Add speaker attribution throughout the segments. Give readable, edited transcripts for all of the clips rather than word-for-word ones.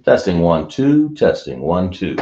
Speaker 1: Testing 1 2, testing 1 2.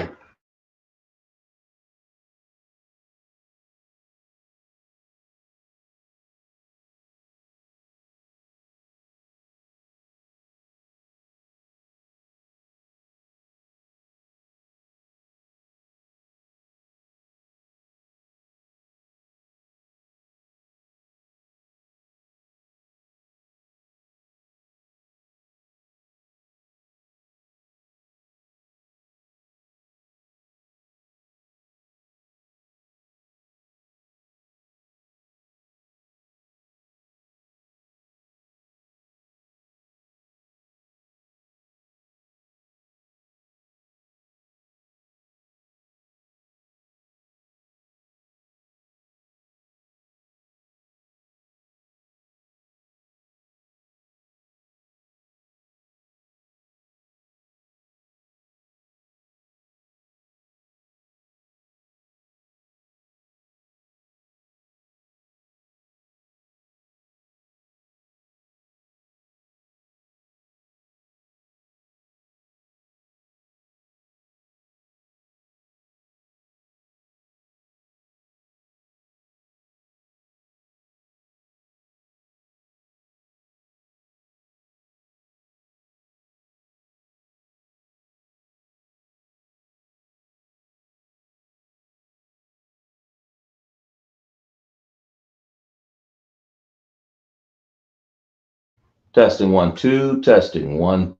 Speaker 1: Testing 1 2, testing 1.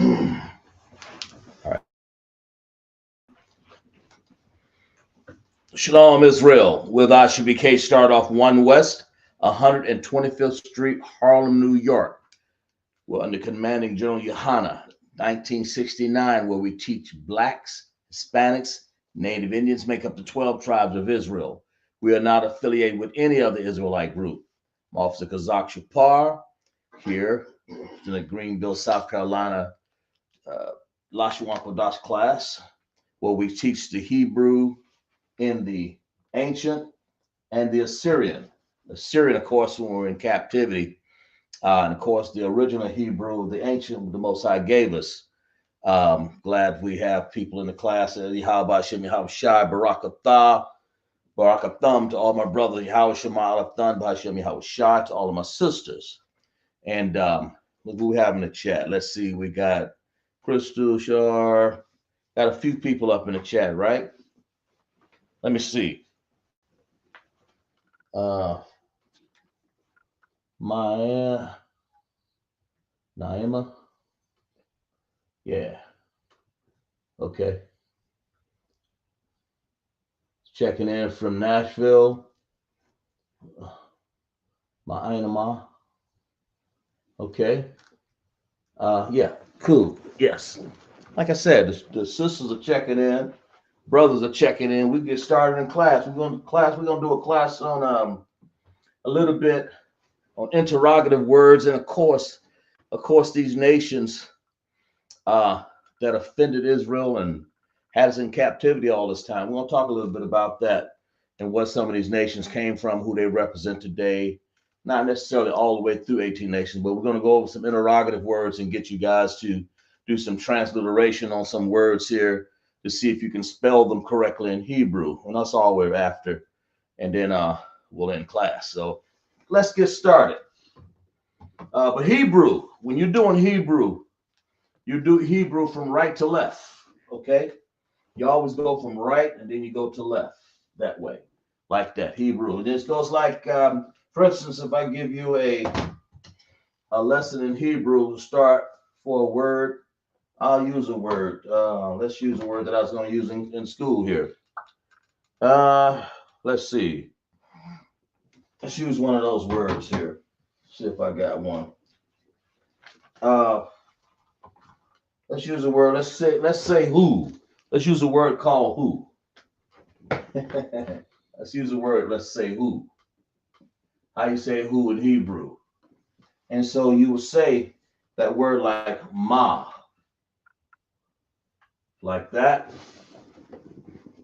Speaker 1: All right. Shalom, Israel. With ISUPK, start off 1 West, 125th Street, Harlem, New York. We're under commanding General Yohana, 1969, where we teach blacks, Hispanics, Native Indians make up the 12 tribes of Israel. We are not affiliated with any other Israelite group. I'm Officer Kazak Shapar here in the Greenville, South Carolina, Lashawan Qadash class, where we teach the Hebrew in the ancient and the Assyrian. Assyrian, of course, when we were in captivity, and of course, the original Hebrew, the ancient, the Most High gave us. Glad we have people in the class. Yahweh Shem Yahweh Shai, Barakathah, Barakathum to all my brothers. Yahweh Shema Alathan, B'Hashem Yahweh Shai to all of my sisters. And look who we have in the chat. Let's see. We got Crystal Shar. Got a few people up in the chat, right? Let me see. Maya, Naima. Yeah. Okay. Checking in from Nashville. Ma'ainama. Okay. Yeah, cool. Yes. Like I said, the sisters are checking in, brothers are checking in. We get started in class. We're gonna do a class on a little bit on interrogative words, and of course, these nations that offended Israel and had us in captivity all this time. We're gonna talk a little bit about that and what some of these nations came from, who they represent today. Not necessarily all the way through 18 nations, but we're going to go over some interrogative words and get you guys to do some transliteration on some words here to see if you can spell them correctly in Hebrew. And that's all we're after. And then we'll end class. So let's get started. But Hebrew, when you're doing Hebrew, you do Hebrew from right to left. Okay? You always go from right and then you go to left that way, like that. Hebrew. This goes like, for instance, if I give you a lesson in Hebrew to start for a word, I'll use a word. Let's use a word that I was going to use in school here. Let's see. Let's use one of those words here. See if I got one. Let's use a word. Let's say who. Let's use a word called who. Let's use a word. Let's say who. How you say who in Hebrew? And so you will say that word like ma, like that.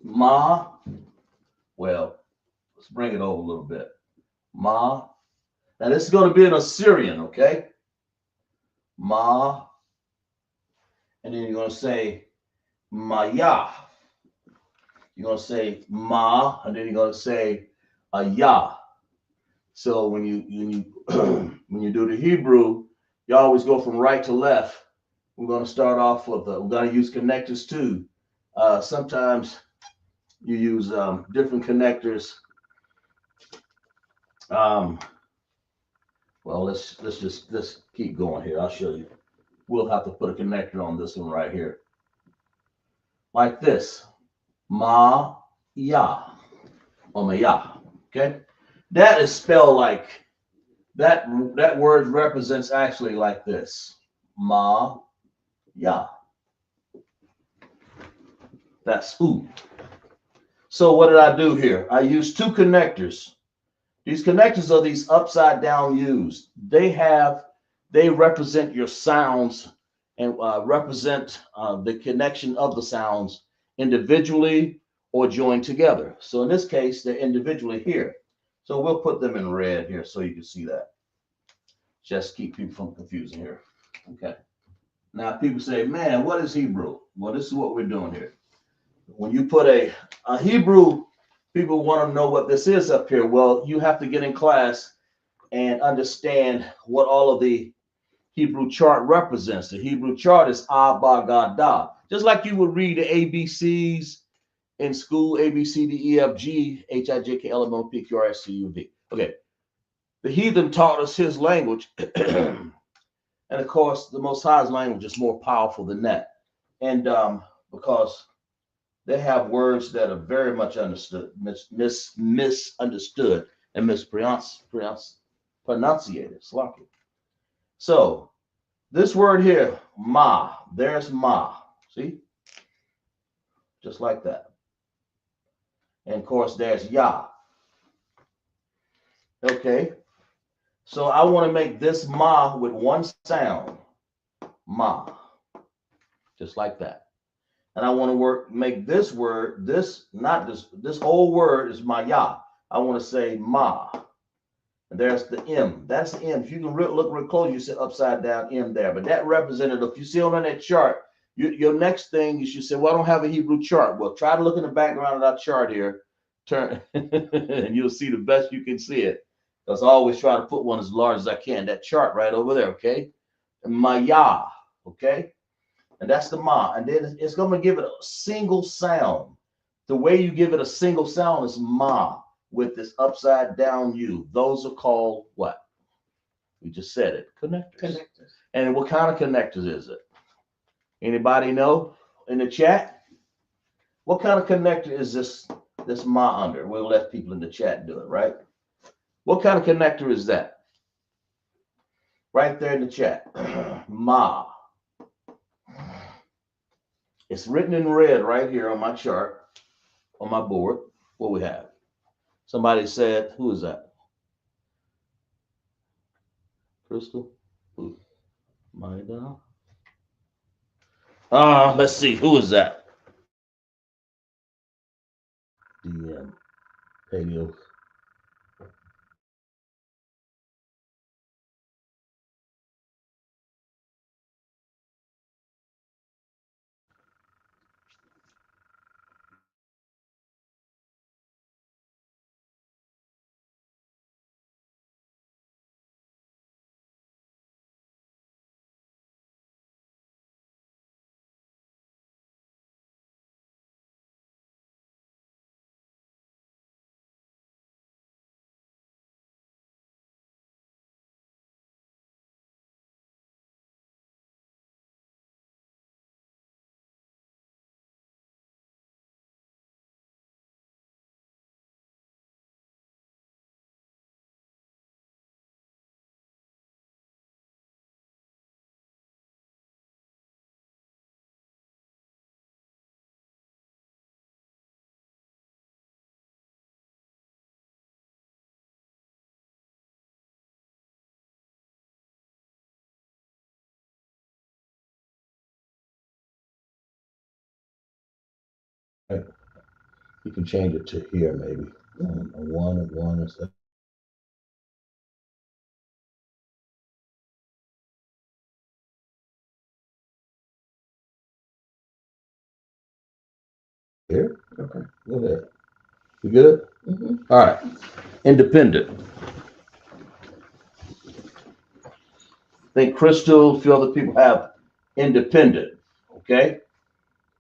Speaker 1: Ma. Well, let's bring it over a little bit. Ma. Now this is going to be an Assyrian, okay? Ma. And then you're going to say Maya. You're going to say Ma, and then you're going to say Ya. So when you when you do the Hebrew, you always go from right to left. We're going to start off with we're going to use connectors too. Sometimes you use different connectors. Um, well, let's keep going here. I'll show you. We'll have to put a connector on this one right here, like this. Ma ya or ma ya. Okay, that is spelled like that. That word represents actually like this. Ma ya. That's who. So what did I do here? I used two connectors. These connectors are these upside down U's. They represent your sounds and represent the connection of the sounds individually or joined together. So in this case, they're individually here. So we'll put them in red here so you can see that. Just keep people from confusing here. Okay. Now people say, man, what is Hebrew? Well, this is what we're doing here. When you put a Hebrew, people want to know what this is up here. Well, you have to get in class and understand what all of the Hebrew chart represents. The Hebrew chart is Abba Gada. Just like you would read the ABCs in school, A, B, C, D, E, F, G, H, I, J, K, L, M, N, P, Q, R, S, T, U, V. Okay. The heathen taught us his language. And of course, the Most High's language is more powerful than that. And because they have words that are very much understood, misunderstood, and pronunciated. Sloppy. So this word here, ma, there's ma. See? Just like that. And of course, there's ya. Okay. So I want to make this ma with one sound. Ma. Just like that. And I want to make this word, this whole word is ma ya. I want to say ma. And there's the M. That's the M. If you can look real close, you see upside down M there. But that represented, if you see on that chart, your next thing you should say, well, I don't have a Hebrew chart. Well, try to look in the background of that chart here. Turn, and you'll see the best you can see it. Because I always try to put one as large as I can. That chart right over there, okay? Maya, okay? And that's the ma. And then it's going to give it a single sound. The way you give it a single sound is ma with this upside down U. Those are called what? We just said it. Connectors. Connectors. And what kind of connectors is it? Anybody know in the chat? What kind of connector is this ma under? We'll let people in the chat do it, right? What kind of connector is that? Right there in the chat. Ma. It's written in red right here on my chart, on my board. What we have. Somebody said, who is that? Crystal? Who? Maida? Let's see. Who is that? DM. Paleo. You can change it to here maybe. A one instead. Here? Okay. Go ahead. You good? Mm-hmm. All right. Independent. I think Crystal, a few other people have independent. Okay.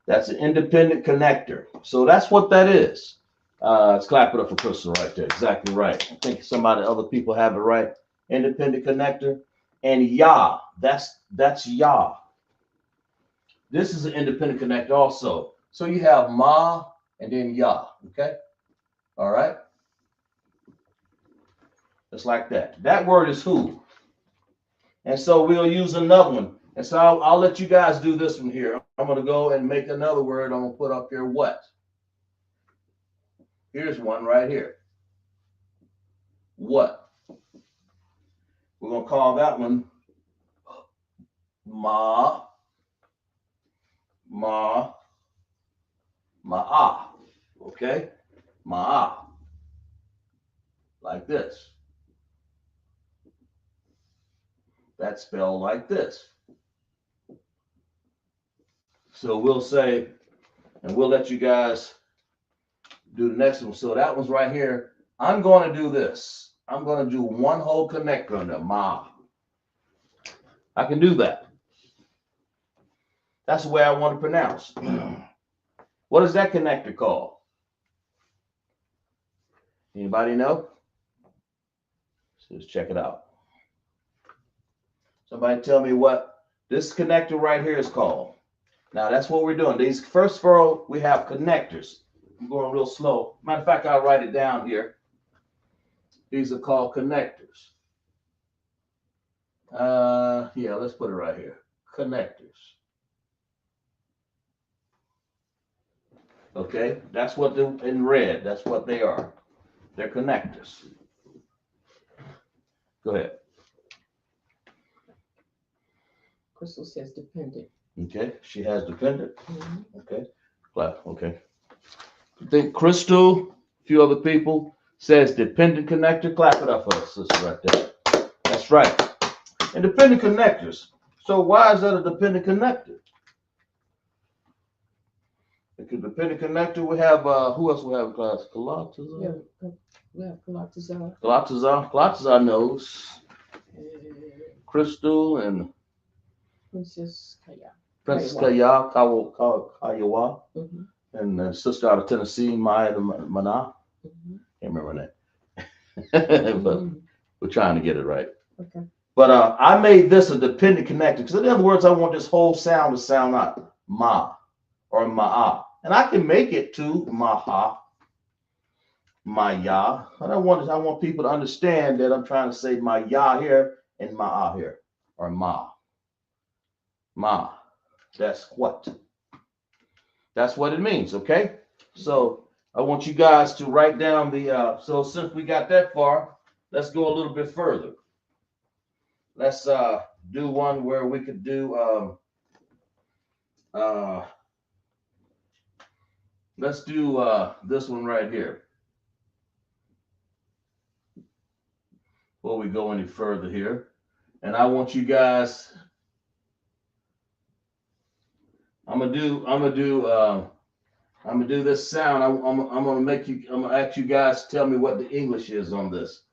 Speaker 1: That's an independent connector. So that's what that is. Let's clap it up for Crystal right there. Exactly right. I think other people have it right. Independent connector. And Yah. That's Yah. This is an independent connector also. So you have Ma and then Yah. Okay. All right. Just like that. That word is who. And so we'll use another one. And so I'll let you guys do this one here. I'm going to go and make another word. I'm going to put up here what? Here's one right here. What? We're going to call that one Ma, Ma, Ma'ah. Okay? Ma'ah. Like this. That's spelled like this. So we'll say, and we'll let you guys do the next one. So that one's right here. I'm going to do this. I'm going to do one whole connector under Ma. I can do that. That's the way I want to pronounce. What is that connector called? Anybody know? Let's check it out. Somebody tell me what this connector right here is called. Now that's what we're doing. These first four, we have connectors. I'm going real slow. Matter of fact, I'll write it down here. These are called connectors. Yeah, let's put it right here. Connectors. Okay, that's what they're in red. That's what they are. They're connectors. Go ahead.
Speaker 2: Crystal says dependent.
Speaker 1: Okay, she has dependent. Mm-hmm. Okay, okay. I think Crystal, a few other people, says dependent connector. Clap it up for us, sister, right there. That's right. And dependent connectors. So why is that a dependent connector? Because dependent connector, we have who else we have in class? Galatasaray.
Speaker 2: Yeah, we have Galatasaray.
Speaker 1: Galatasaray knows. Crystal and
Speaker 2: Princess Kaya.
Speaker 1: Princess Kaya, Kayawa, mm-hmm. And sister out of Tennessee, Maya Mana. Mm-hmm. Can't remember her name. But we're trying to get it right.
Speaker 2: Okay.
Speaker 1: But I made this a dependent connector because in other words, I want this whole sound to sound like Ma or Ma'a. And I can make it to Maha, Maya. And I want people to understand that I'm trying to say Maya here and Ma'a here, or Ma. Ma. That's what. That's what it means, okay? So I want you guys to write down the, so since we got that far, let's go a little bit further. Let's do one where we could do, let's do this one right here. Before we go any further here. And I want you guys, I'm gonna do this sound. I'm gonna ask you guys to tell me what the English is on this.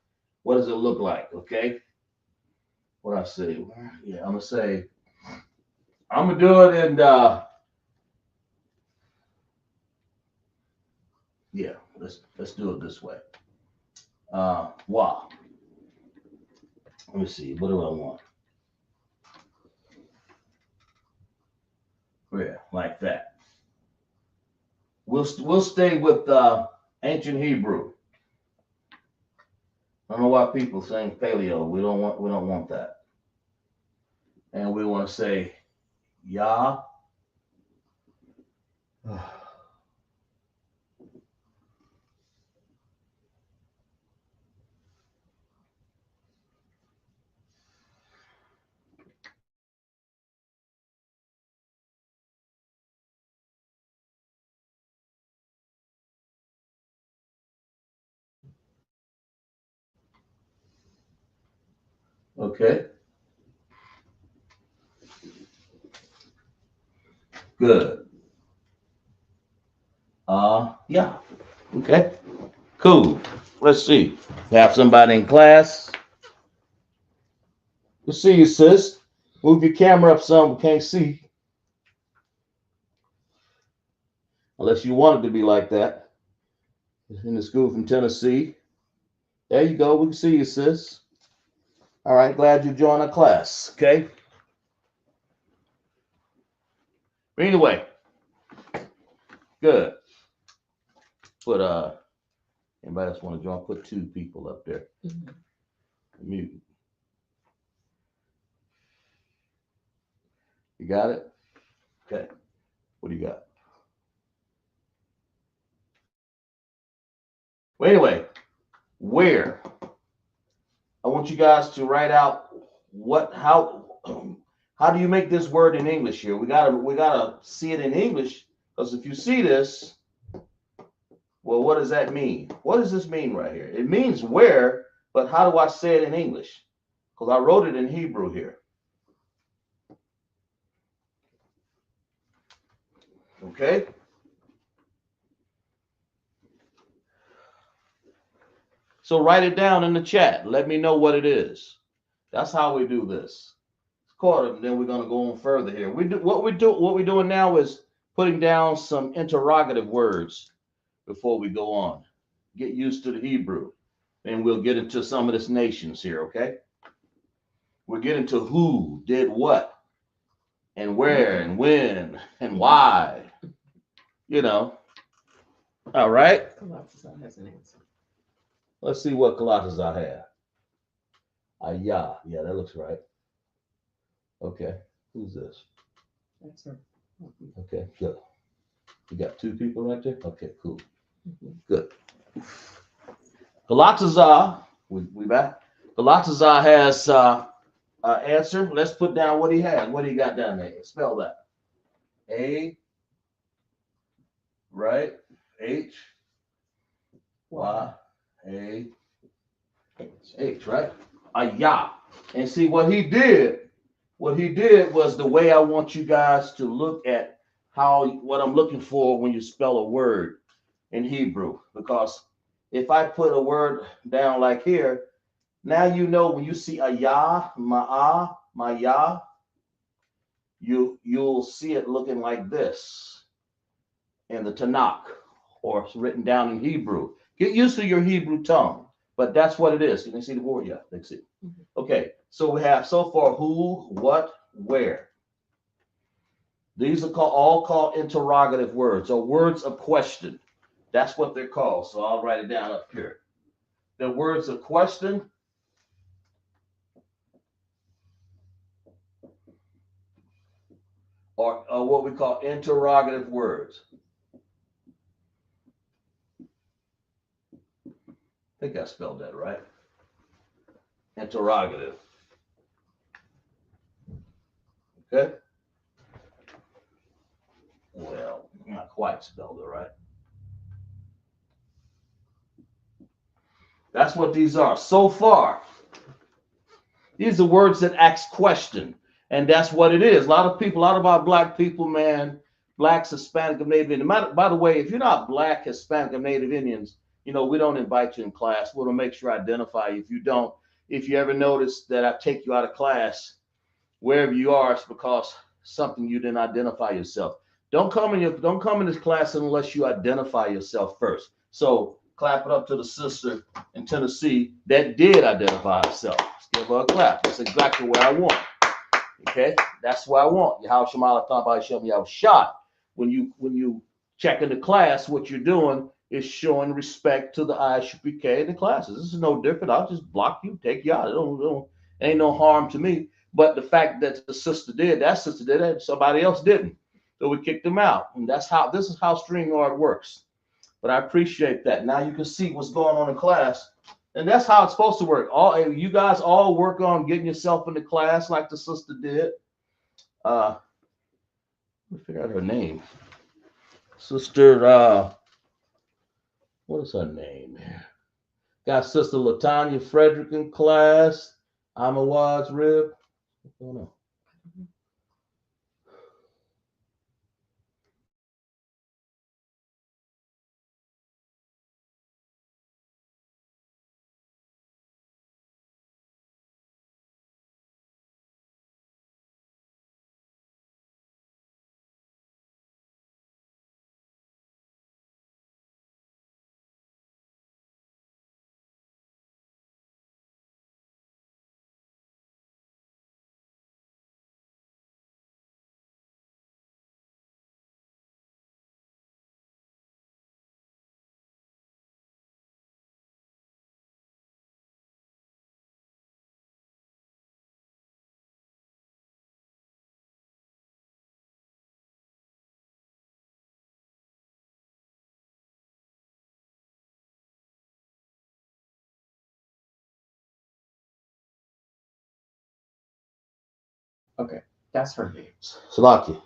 Speaker 1: What does it look like? Okay. What I say? Yeah, I'm gonna do it and yeah, let's do it this way. Wow. Let me see. What do I want? Yeah, like that. We'll stay with ancient Hebrew. I don't know why people saying paleo. We don't want that. And we want to say Yah. Okay. Good. Yeah. Okay. Cool. Let's see. Have somebody in class. Let's see you, sis. Move your camera up some. We can't see. Unless you want it to be like that. In the school from Tennessee. There you go. We can see you, sis. All right. Glad you joined our class. Okay. Anyway, good. Put anybody else want to join? Put 2 people up there. Mute. You got it? Okay. What do you got? Well, anyway, where? I want you guys to write out how do you make this word in English here? We gotta see it in English, because if you see this, well, what does that mean? What does this mean right here? It means where, but how do I say it in English? Because I wrote it in Hebrew here. Okay. So write it down in the chat. Let me know what it is. That's how we do this. Then we're going to go on further here. What we're doing now is putting down some interrogative words before we go on. Get used to the Hebrew. Then we'll get into some of this nations here, okay? We'll get into who did what and where and when and why. You know. All right.
Speaker 2: Kalataza has an answer.
Speaker 1: Let's see what Kalataza have. Yeah, that looks right. Okay. Who's this?
Speaker 2: That's her.
Speaker 1: Okay, good. You got 2 people right there? Okay, cool.
Speaker 2: Mhm.
Speaker 1: Good. Galataza, we back. Galataza has answer. Let's put down what he has. What do you got down there? Spell that. A, right? H, Y, A, H, right? Ayah. And see what he did was the way I want you guys to look at what I'm looking for when you spell a word in Hebrew. Because if I put a word down like here, now you know when you see ayah, ma'ah, maya, you'll see it looking like this in the Tanakh, or it's written down in Hebrew. Get used to your Hebrew tongue, but that's what it is. You can see the word, yeah, they see. Okay, so we have so far who, what, where. These are all called interrogative words, or words of question. That's what they're called. So I'll write it down up here. The words of question, or what we call interrogative words. I think I spelled that right. Interrogative. Okay. Well, not quite spelled it right. That's what these are. So far, these are words that ask question. And that's what it is. A lot of our black people, man, blacks, Hispanic, and Native Indian. By the way, if you're not black, Hispanic, or Native Indians, we don't invite you in class. We'll make sure I identify you. If you ever notice that I take you out of class, wherever you are, it's because something you didn't identify yourself. Don't come in this class unless you identify yourself first. So clap it up to the sister in Tennessee that did identify herself. Let's give her a clap. That's exactly where I want. Okay, that's what I want. How Shamala thought about Shem Yah shot. When you check in the class, what you're doing is showing respect to the ISUPK and the classes. This is no different. I'll just block you, take you out. It ain't no harm to me. But the fact that that sister did it, somebody else didn't. So we kicked them out. And this is how StreamYard works. But I appreciate that. Now you can see what's going on in class. And that's how it's supposed to work. You guys all work on getting yourself into class like the sister did. Let me figure out her name. Sister, what is her name? Got Sister Latanya Frederick in class. I'm a Wad's rib. What's going on?
Speaker 2: Okay, that's her name.
Speaker 1: Salaki.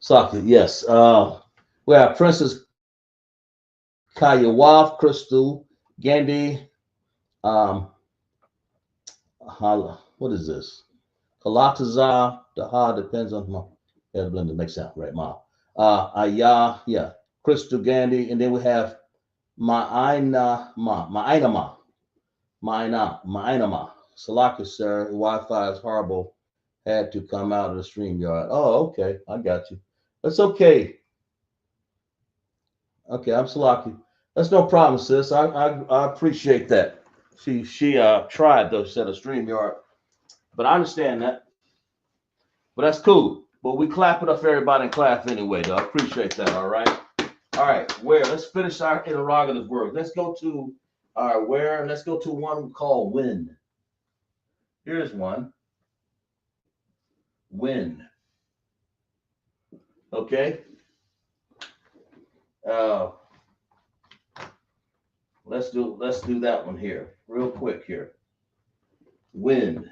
Speaker 1: Salaki, yes. We have Princess Kayawaf, Crystal, Gandhi, um, what is this? Kalataza, the ha depends on my head blend to make sound, right, ma. Ayah, yeah, Crystal Gandhi, and then we have Ma'aina Ma. Salaki, sir, Wi-Fi is horrible. Had to come out of the stream yard. Oh, okay, I got you. That's okay. Okay, I'm Salaki. That's no problem, sis. I appreciate that. She tried though, set a stream yard, but I understand that. But that's cool. But we clap it up for everybody in class anyway, though. I appreciate that. All right. All right. Where? Let's finish our interrogative work. Let's go to our where. Let's go to one called when. Here's one. When. Okay. Uh, let's do that one here, real quick here. When.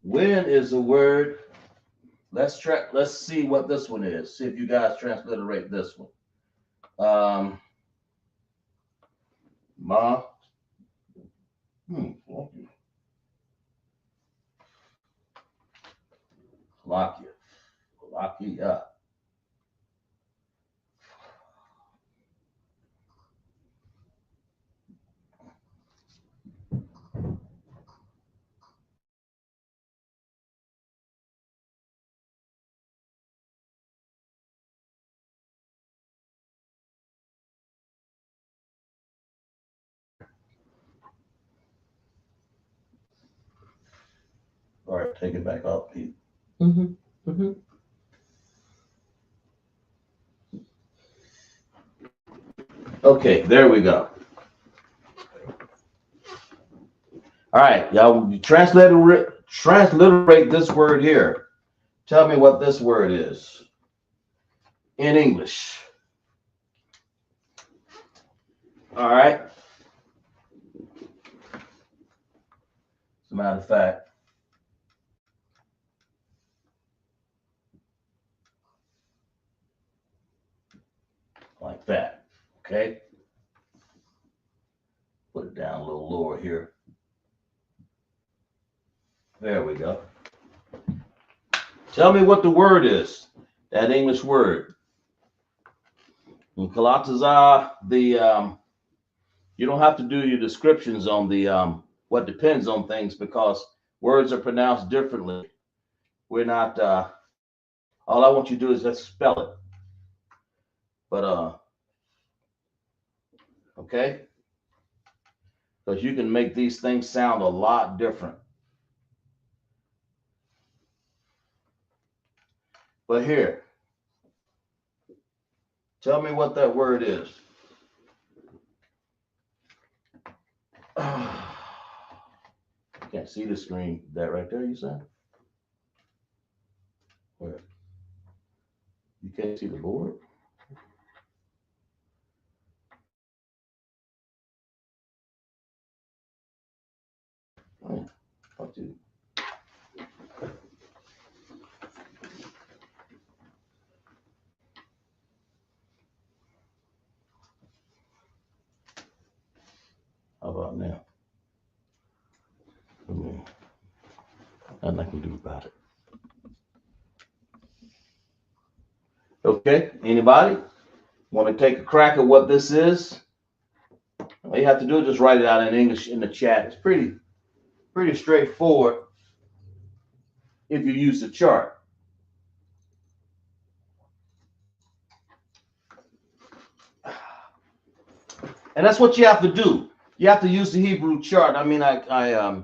Speaker 1: When is a word. Let's see what this one is. See if you guys transliterate this one. Ma. Lakia. Lakia. All right, take it back up, Pete.
Speaker 2: Mm-hmm. Mm-hmm.
Speaker 1: Okay, there we go. All right, y'all transliterate this word here. Tell me what this word is in English. All right. As a matter of fact, like that. Okay. Put it down a little lower here. There we go. Tell me what the word is. That English word. In Kalataza, you don't have to do your descriptions on the what depends on things because words are pronounced differently. We're not. All I want you to do is just spell it. But okay, because you can make these things sound a lot different. But here, tell me what that word is. Can't see the screen. That right there, you said? Where? You can't see the board? Oh, fuck you. How about now? Nothing I can do about it. Okay, anybody want to take a crack at what this is? All you have to do is just write it out in English in the chat. It's pretty straightforward if you use the chart. And that's what you have to do. You have to use the Hebrew chart. I mean, I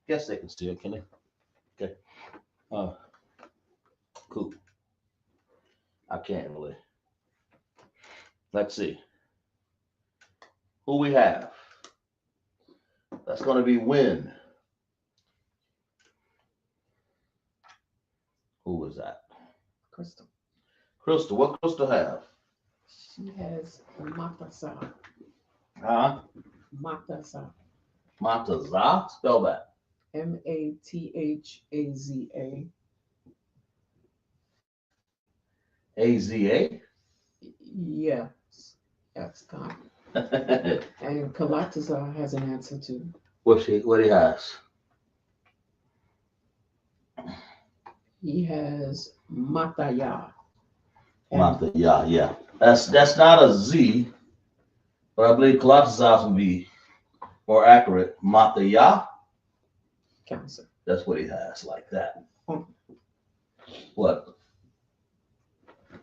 Speaker 1: guess they can see it, can they? Okay. Cool. I can't really. Let's see. Who we have? That's going to be Win. Who was that?
Speaker 2: Crystal.
Speaker 1: Crystal. What Crystal have?
Speaker 2: She has Matasa.
Speaker 1: Huh?
Speaker 2: Matasa.
Speaker 1: Mataza? Spell that.
Speaker 2: Mathaza.
Speaker 1: AZA?
Speaker 2: Yes. Yes, God. And Kalataza has an answer too.
Speaker 1: What he has?
Speaker 2: He has Mataya. And
Speaker 1: Mata, yeah. That's not a Z, but I believe Kalataza would be more accurate. Mata ya?
Speaker 2: Cancer.
Speaker 1: That's what he has, like that.
Speaker 2: Oh.
Speaker 1: What?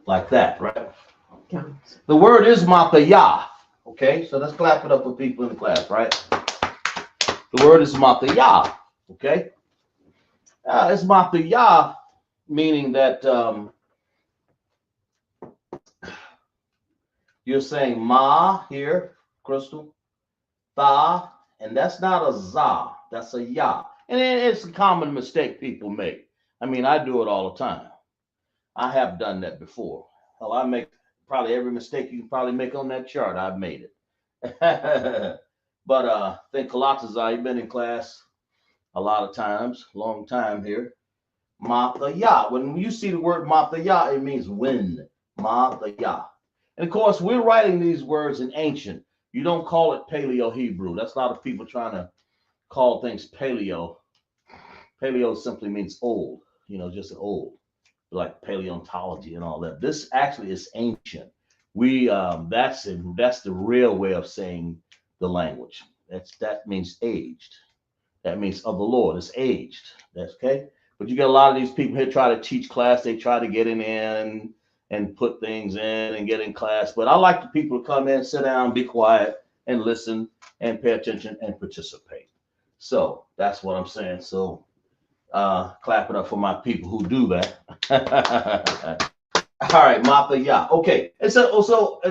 Speaker 1: Like that, right?
Speaker 2: Cancer.
Speaker 1: The word is Mata ya. Okay, so let's clap it up for people in the class, right? The word is Mata ya. Okay? It's Mata ya, meaning that you're saying ma here, Crystal, tha, and that's not a za, that's a ya. And it's a common mistake people make. I mean, I do it all the time. I have done that before. Hell, I make probably every mistake you can probably make on that chart. I've made it. But I think Kalataza, you've been in class a lot of times, long time here. Matha ya. When you see the word matha ya, it means wind. Matha ya. And of course, we're writing these words in ancient. You don't call it Paleo Hebrew. That's a lot of people trying to call things Paleo. Paleo simply means old, just old, like paleontology and all that. This actually is ancient. That's the real way of saying the language. That means aged. That means of the Lord. It's aged. That's okay. But you get a lot of these people here try to teach class. They try to get in and put things in and get in class. But I like the people to come in, sit down, be quiet, and listen and pay attention and participate. So that's what I'm saying. So clap it up for my people who do that. All right, Mata Ya. Okay. And so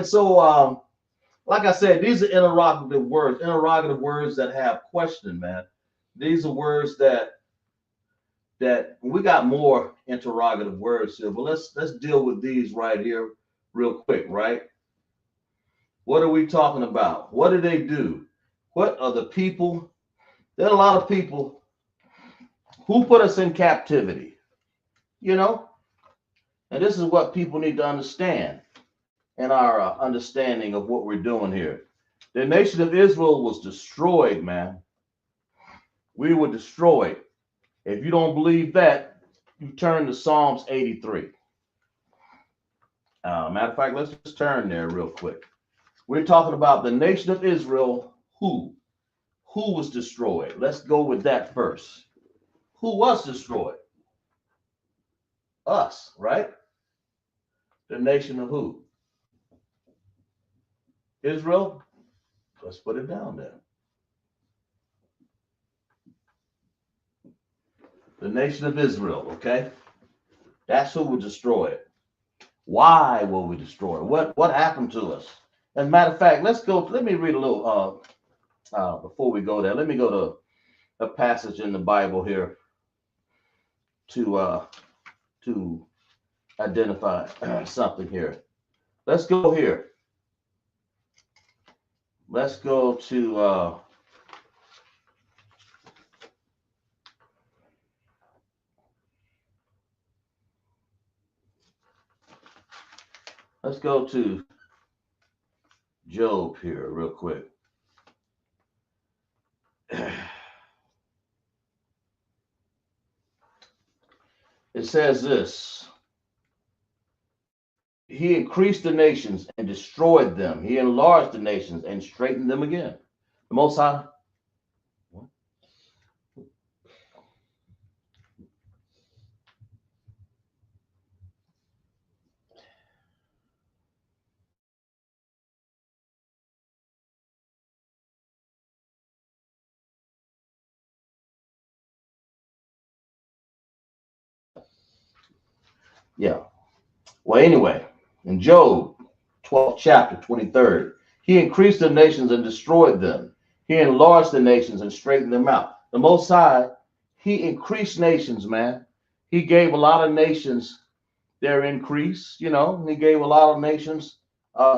Speaker 1: like I said, these are interrogative words that have question, man. These are words that we got more interrogative words here, but let's deal with these right here real quick, right? What are we talking about? What do they do? What are the people? There are a lot of people who put us in captivity, and this is what people need to understand in our understanding of what we're doing here. The nation of Israel was destroyed, man. We were destroyed. If you don't believe that, you turn to Psalms 83. Matter of fact, let's just turn there real quick. We're talking about the nation of Israel. Who was destroyed? Let's go with that first. Who was destroyed? Us, right? The nation of who? Israel? Let's put it down there. The nation of Israel, okay? That's who was destroyed. Why were we destroyed? What happened to us? As a matter of fact, let me read a little before we go there. Let me go to a passage in the Bible here to identify something here. Let's go here. Let's go to Job here real quick. It says this. He increased the nations and destroyed them. He enlarged the nations and straightened them again. The Most High. Yeah. Well, anyway, in Job 12th chapter, 23rd, he increased the nations and destroyed them. He enlarged the nations and straightened them out. The Most High, he increased nations, man. He gave a lot of nations their increase. He gave a lot of nations.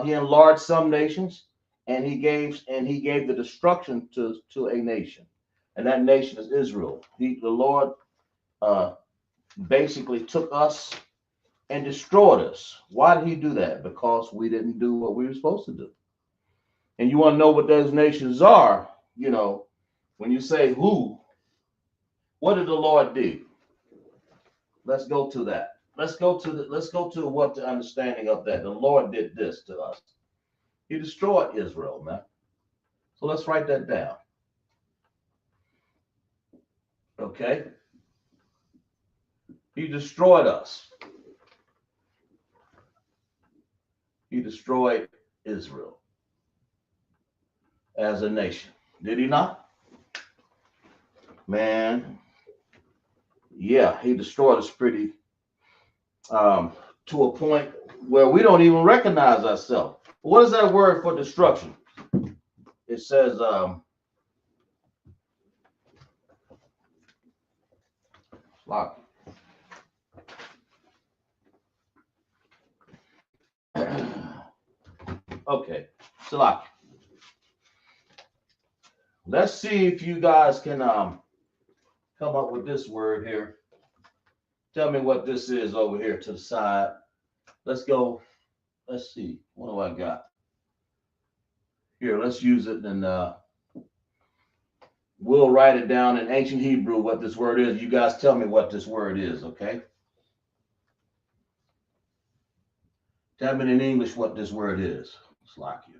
Speaker 1: He enlarged some nations, and he gave the destruction to a nation, and that nation is Israel. The Lord uh, basically took us and destroyed us. Why did he do that? Because we didn't do what we were supposed to do. And you want to know what those nations are? When you say who, what did the Lord do? Let's go to that. Let's go to what the understanding of that. The Lord did this to us. He destroyed Israel, man. So let's write that down. Okay? He destroyed us. He destroyed Israel as a nation. Did he not? Man, yeah, he destroyed us pretty to a point where we don't even recognize ourselves. What is that word for destruction? It says like okay, Salaki. Let's see if you guys can come up with this word here. Tell me what this is over here to the side. Let's go. Let's see. What do I got? Here, let's use it and we'll write it down in ancient Hebrew what this word is. You guys tell me what this word is, okay? Tell me in English what this word is. It's like you.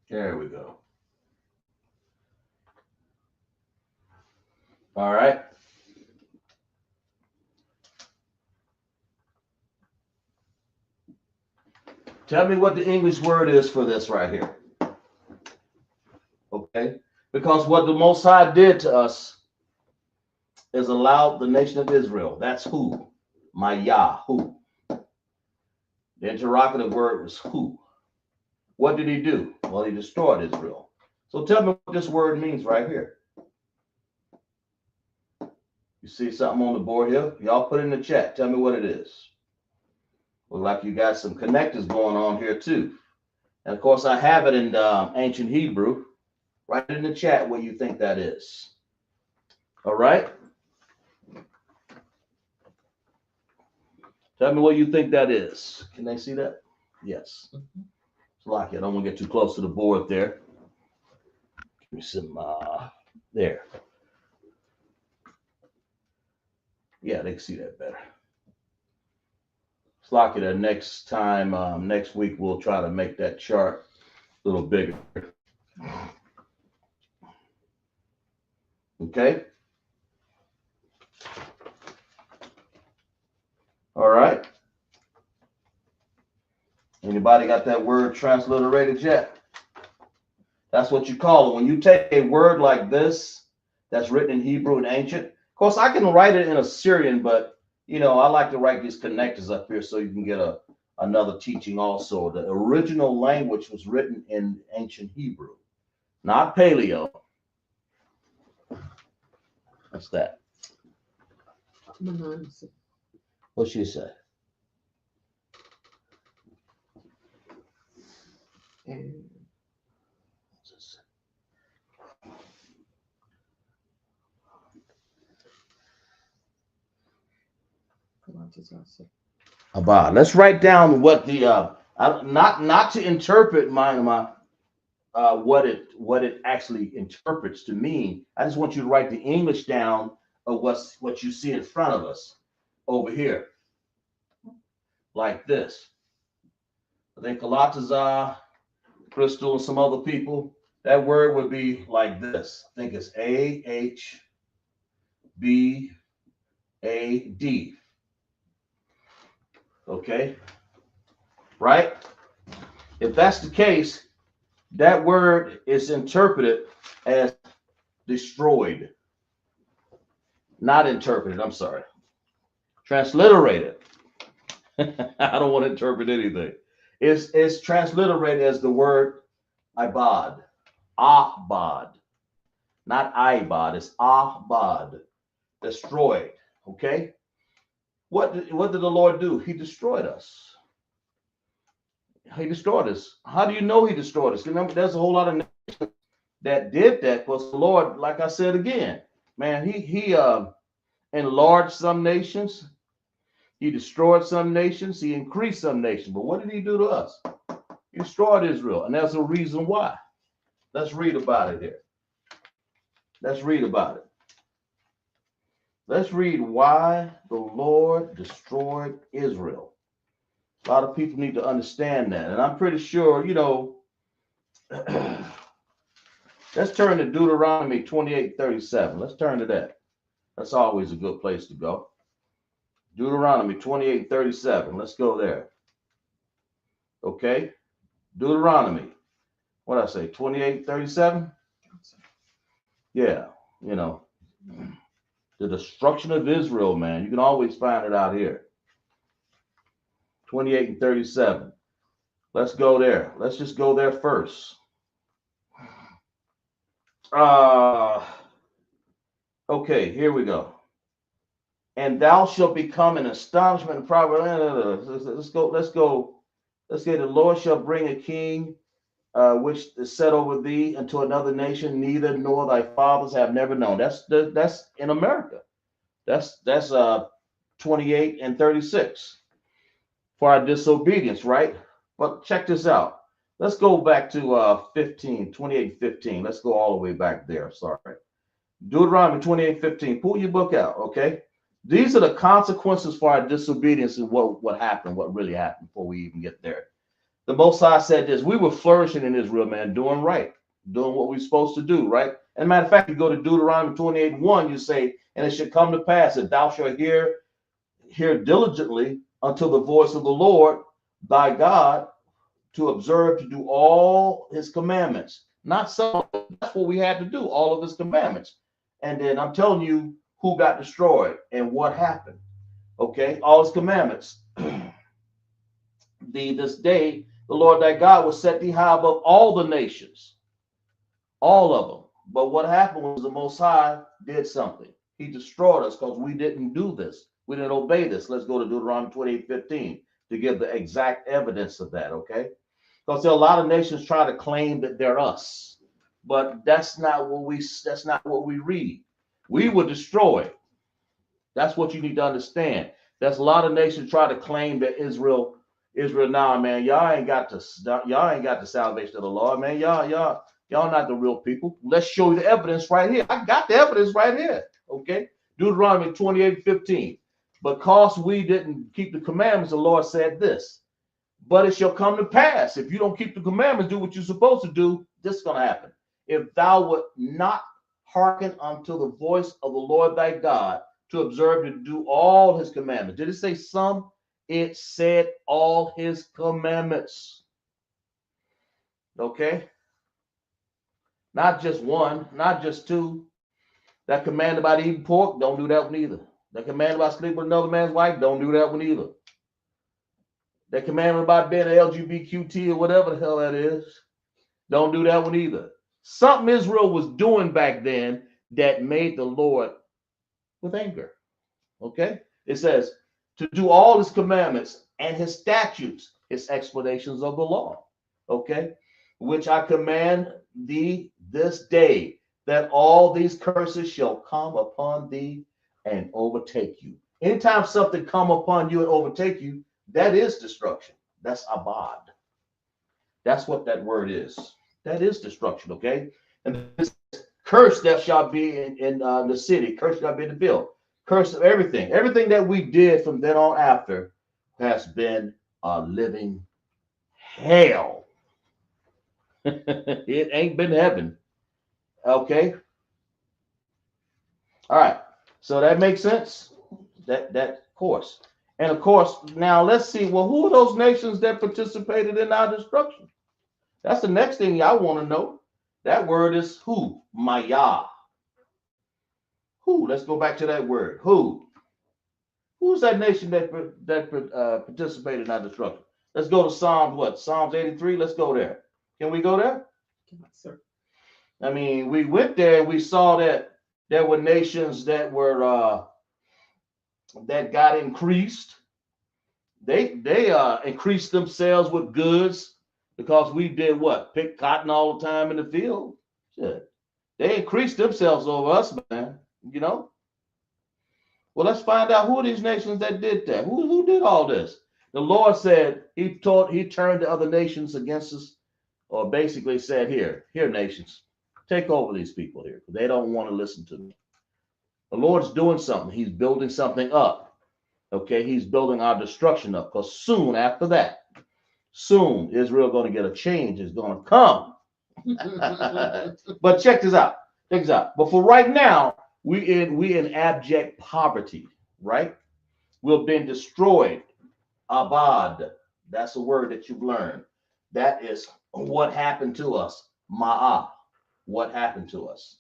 Speaker 1: There we go. All right. Tell me what the English word is for this right here. Okay? Because what the Most High did to us is allowed the nation of Israel. That's who. My Yah, who. The interrogative word was who. What did he do? Well, he destroyed Israel. So tell me what this word means right here. You see something on the board here? Y'all put it in the chat. Tell me what it is. Look like you got some connectors going on here too. And of course, I have it in ancient Hebrew. Write it in the chat what you think that is. All right? Tell me what you think that is. Can they see that? Yes. It's like it. I don't want to get too close to the board there. Give me some, there. Yeah, they can see that better. It's like it. Next time, next week, we'll try to make that chart a little bigger. Okay? All right. Anybody got that word transliterated yet? That's what you call it. When you take a word like this that's written in Hebrew and ancient, of course, I can write it in Assyrian, but I like to write these connectors up here so you can get another teaching also. The original language was written in ancient Hebrew, not Paleo. What's that? What'd she say?
Speaker 2: And
Speaker 1: Abad. Let's write down what the not to interpret my what it actually interprets to mean. I just want you to write the English down of what you see in front of us over here, like this. I think Kalatazar, Crystal, and some other people, that word would be like this. I think it's AHBAD. Okay, right? If that's the case, that word is interpreted as destroyed, not interpreted. I'm sorry, transliterated. I don't want to interpret anything. It's transliterated as the word ibad, ahbad, not ibad. It's ahbad, destroyed. Okay. What did the Lord do? He destroyed us. He destroyed us. How do you know he destroyed us? Remember, there's a whole lot of nations that did that. Because the Lord, like I said again, man, he enlarged some nations. He destroyed some nations. He increased some nations. But what did he do to us? He destroyed Israel, and there's a reason why. Let's read about it here. Let's read about it. Let's read why the Lord destroyed Israel. A lot of people need to understand that. And I'm pretty sure, let's turn to Deuteronomy 28:37. Let's turn to that. That's always a good place to go. Deuteronomy 28:37. Let's go there. Okay. Deuteronomy. What did I say? 28:37? Yeah. The destruction of Israel, man. You can always find it out here. 28 and 37. Let's go there. Let's just go there first. Okay, here we go. And thou shalt become an astonishment and proverb. Let's go. Let's say the Lord shall bring a king which is set over thee unto another nation, neither nor thy fathers have never known. That's in America. That's 28 and 36 for our disobedience, right? But check this out. Let's go back to 15, 28, 15. Let's go all the way back there. Sorry. Deuteronomy 28:15. Pull your book out, okay? These are the consequences for our disobedience and what happened, what really happened before we even get there. The Most High said this: we were flourishing in Israel, man, doing right, doing what we're supposed to do, right? And matter of fact, you go to Deuteronomy 28:1, you say, and it should come to pass that thou shalt hear diligently unto the voice of the Lord thy God, to observe to do all his commandments. Not some, that's what we had to do, all of his commandments. And then I'm telling you who got destroyed and what happened. Okay, all his commandments. This day the Lord thy God will set thee high above all the nations, all of them. But what happened was the Most High did something. He destroyed us because we didn't do this. We didn't obey this. Let's go to Deuteronomy 28:15 to give the exact evidence of that, okay? Because there are a lot of nations try to claim that they're us, but that's not what we read. We were destroyed. That's what you need to understand. There's a lot of nations try to claim that Israel now, man. Y'all ain't got the salvation of the Lord, man. Y'all not the real people. Let's show you the evidence right here. I got the evidence right here. Okay. Deuteronomy 28:15. Because we didn't keep the commandments, the Lord said this. But it shall come to pass, if you don't keep the commandments, do what you're supposed to do, this is going to happen. If thou would not hearken unto the voice of the Lord thy God, to observe to do all his commandments. Did it say some? It said all his commandments. Okay? Not just one, not just two. That command about eating pork, don't do that one either. That command about sleeping with another man's wife, don't do that one either. That commandment about being an LGBTQT or whatever the hell that is, don't do that one either. Something Israel was doing back then that made the Lord with anger. Okay? It says to do all his commandments and his statutes, his explanations of the law. Okay? Which I command thee this day, that all these curses shall come upon thee and overtake you. Anytime something come upon you and overtake you, that is destruction. That's abad. That's what that word is. That is destruction, okay? And this curse that shall be in the city, curse shall be in the field, curse of everything. Everything that we did from then on after has been a living hell. It ain't been heaven, okay? All right. So that makes sense. That course. And of course, now let's see. Well, who are those nations that participated in our destruction? That's the next thing I want to know. That word is who? Maya. Who? Let's go back to that word. Who? Who's that nation that participated in our destruction? Let's go to Psalms what? Psalms 83. Let's go there. Can we go there?
Speaker 2: Yes, sir.
Speaker 1: I mean, we went there and we saw that there were nations that were that got increased. They increased themselves with goods because we did what? Pick cotton all the time in the field. Shit. They increased themselves over us, man. You know. Well, let's find out who are these nations that did that. Who did all this? The Lord said he turned the other nations against us, or basically said, here nations, take over these people here. They don't want to listen to me. The Lord's doing something. He's building something up. Okay, he's building our destruction up. Because soon after that, soon Israel going to get a change. Is going to come. But check this out. Check this out. But for right now, we in abject poverty, right? We've been destroyed. Abad. That's a word that you've learned. That is what happened to us. Ma'ah. What happened to us?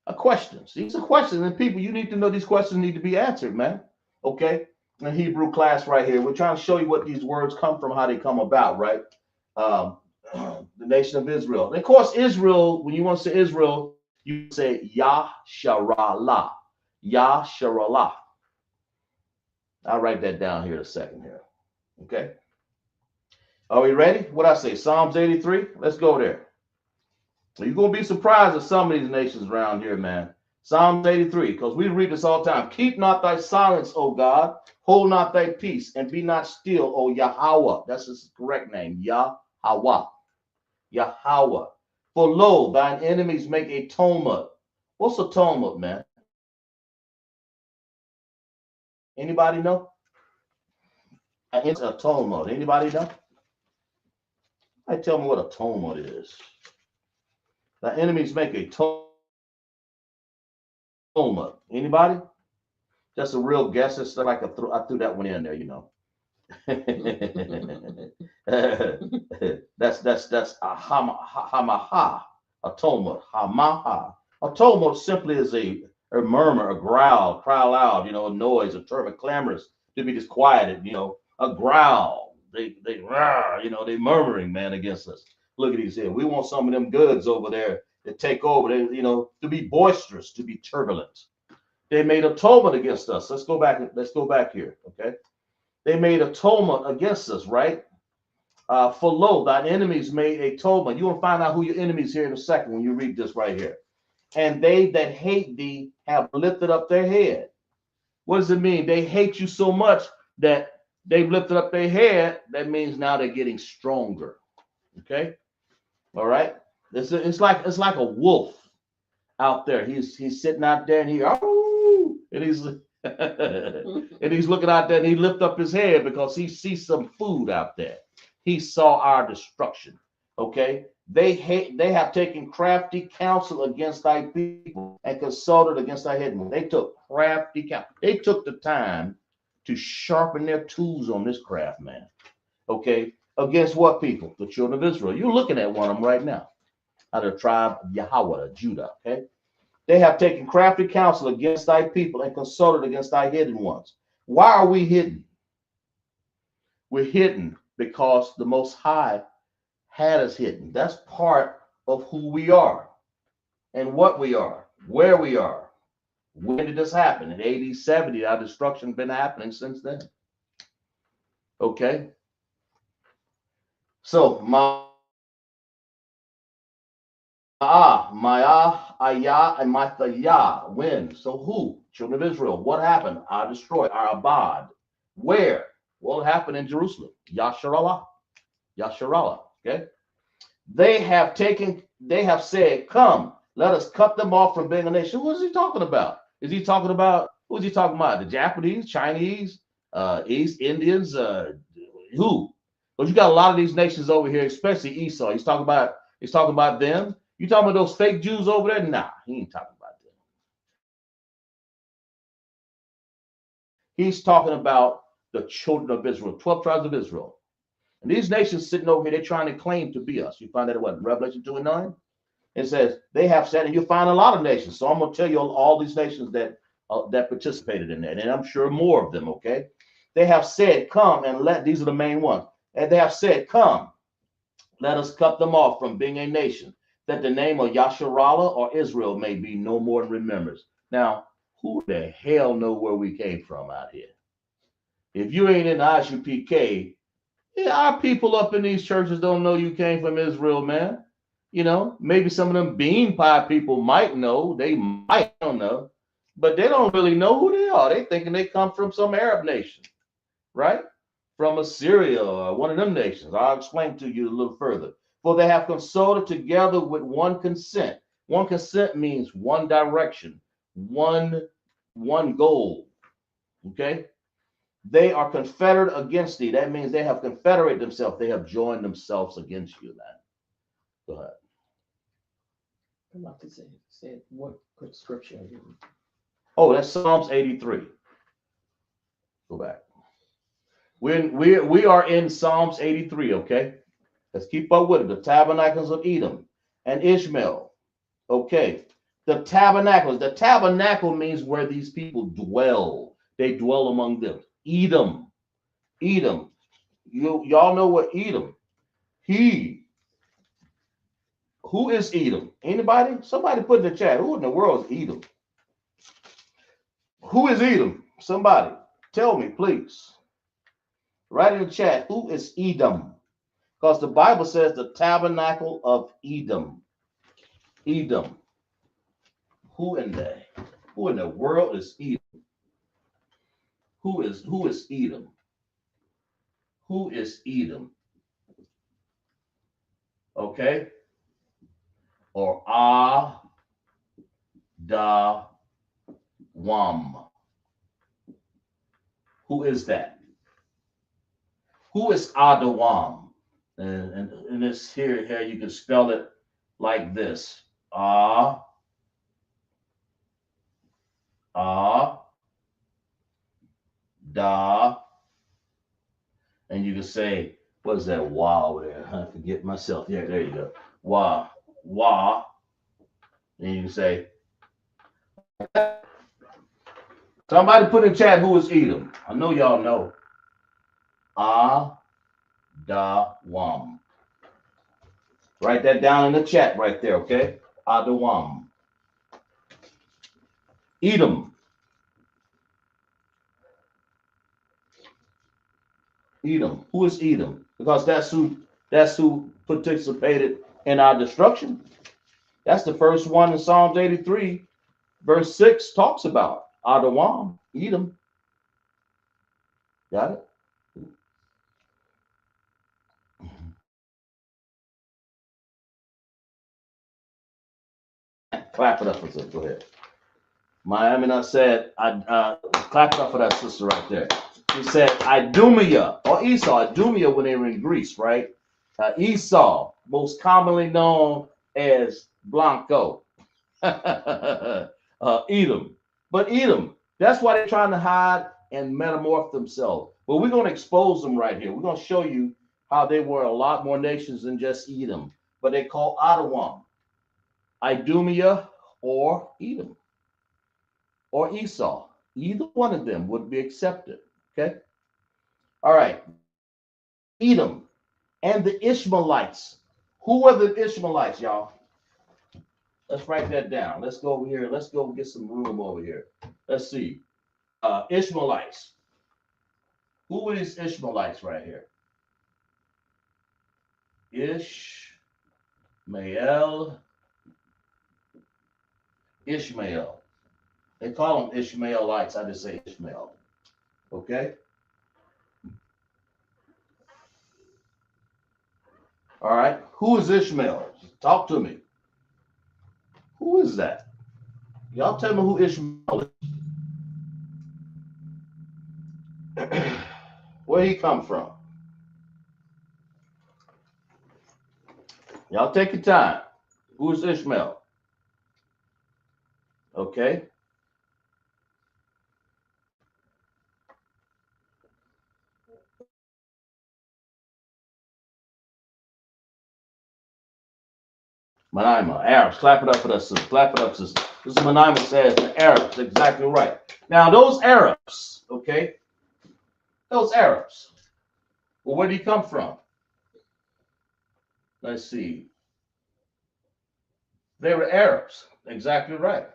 Speaker 1: A question. These are questions, and people, you need to know these questions need to be answered, man. Okay? In Hebrew class right here, we're trying to show you what these words come from, how they come about, right? The nation of Israel. And of course, Israel, when you want to say Israel, you say Yasharallah. Yasharallah. I'll write that down here in a second here. Okay? Are we ready? What I say? Psalms 83? Let's go there. You're going to be surprised at some of these nations around here, man. Psalms 83, because we read this all the time. Keep not thy silence, O God. Hold not thy peace, and be not still, O Yahweh. That's his correct name, Yahweh. Yahweh. For lo, thine enemies make a tumult. What's a tumult, man? Anybody know? It's a tumult. Anybody know? Tell me what a tumult is. The enemies make a tumult. Anybody? Just a real guess. It's like I threw that one in there, you know. that's a hamaha, a tumult, hamaha. A tumult simply is a murmur, a growl, cry loud, you know, a noise, a term, clamorous to be disquieted, you know, a growl. They you know, they murmuring, man, against us. Look at these here. We want some of them goods over there to take over. They, you know, to be boisterous, to be turbulent. They made a tumult against us. Let's go back. Let's go back here. Okay. They made a tumult against us, right? For lo, thine enemies made a tumult. You will find out who your enemies here in a second when you read this right here. And they that hate thee have lifted up their head. What does it mean? They hate you so much that they've lifted up their head. That means now they're getting stronger. Okay. All right. It's like a wolf out there. He's sitting out there and he's and he's looking out there and he lift up his head because he sees some food out there. He saw our destruction. Okay. They have taken crafty counsel against thy people and consulted against thy head. They took crafty counsel. They took the time to sharpen their tools on this craft, man. Okay. Against what people? The children of Israel. You're looking at one of them right now. Out of the tribe of Yahweh, Judah. Okay. They have taken crafty counsel against thy people and consulted against thy hidden ones. Why are we hidden? We're hidden because the Most High had us hidden. That's part of who we are and what we are, where we are. When did this happen? In AD 70, our destruction been happening since then. Okay. So, Ma'ah, Ayah, and Mathayah. When? So who? children of Israel. What happened? I destroyed, I abad. Where? Well, it happened in Jerusalem. Yasharallah. Yasharallah. Okay. They have said, come, let us cut them off from being a nation. What is he talking about? Is he talking about, who is he talking about? The Japanese, Chinese, East Indians, who? Because you got a lot of these nations over here, especially Esau. He's talking about them. You talking about those fake Jews over there? Nah, he ain't talking about them. He's talking about the children of Israel, 12 tribes of Israel. And these nations sitting over here, they're trying to claim to be us. You find that in what? Revelation 2 and 9? It says they have said, and you'll find a lot of nations. So I'm going to tell you all these nations that participated in that, and I'm sure more of them. Okay, they have said, "Come and let." These are the main ones, and they have said, "Come, let us cut them off from being a nation, that the name of Yasharallah or Israel may be no more in remembrance." Now, who the hell know where we came from out here? If you ain't in the ISUPK, yeah, our people up in these churches don't know you came from Israel, man. You know, maybe some of them bean pie people might know. They might don't know, but they don't really know who they are. They thinking they come from some Arab nation, right? From Assyria or one of them nations. I'll explain to you a little further. For they have consulted together with one consent. One consent means one direction, one goal. Okay. They are confederate against thee. That means they have confederated themselves. They have joined themselves against you, man. Go ahead.
Speaker 2: I'm about to say what scripture are you?
Speaker 1: Oh, that's Psalms 83. Go back. We are in Psalms 83, okay? Let's keep up with it. The tabernacles of Edom and Ishmael. Okay. The tabernacles. The tabernacle means where these people dwell. They dwell among them. Edom. Edom. Y'all know what Edom. Who is Edom? Anybody? Somebody put in the chat. Who in the world is Edom? Who is Edom? Somebody. Tell me, please. Write in the chat. Who is Edom? Because the Bible says the tabernacle of Edom. Edom. Who in the world is Edom? Who is Edom? Who is Edom? Okay. Or Wam. Who is that? Who is Adawam? And this here you can spell it like this. Da. And you can say, what is that wa over there? I forget myself. Yeah, there you go. Wa. And you can say, somebody put in chat who is Edom. I know y'all know. Adawam. Write that down in the chat right there, okay? Adawam. Edom. Edom. Who is Edom? Because that's who participated in our destruction. That's the first one in Psalms 83, verse 6 talks about Adawam, Edom. Got it? Clap it up for us. Go ahead. Miami not said, I clap it up for that sister right there. He said, Idumea or Esau. Idumea when they were in Greece, right? Esau, most commonly known as Blanco. Edom. But Edom, that's why they're trying to hide and metamorph themselves. But we're going to expose them right here. We're going to show you how they were a lot more nations than just Edom. But they call Adawam, Idumea, or Edom, or Esau. Either one of them would be accepted. Okay. All right. Edom and the Ishmaelites. Who are the Ishmaelites, y'all? Let's write that down. Let's go over here. Let's go get some room over here. Let's see. Ishmaelites. Who are these Ishmaelites right here? Ishmael. They call them Ishmaelites. I just say Ishmael. Okay? All right. Who is Ishmael? Talk to me. Who is that? Y'all tell me who Ishmael is. Where he come from? Y'all take your time. Who is Ishmael? Okay. Manaima, Arabs. Clap it up for us, sister. Clap it up, sister. This is Manaima says the Arabs. Exactly right. Now, those Arabs, okay? Those Arabs. Well, where did he come from? Let's see. They were Arabs. Exactly right.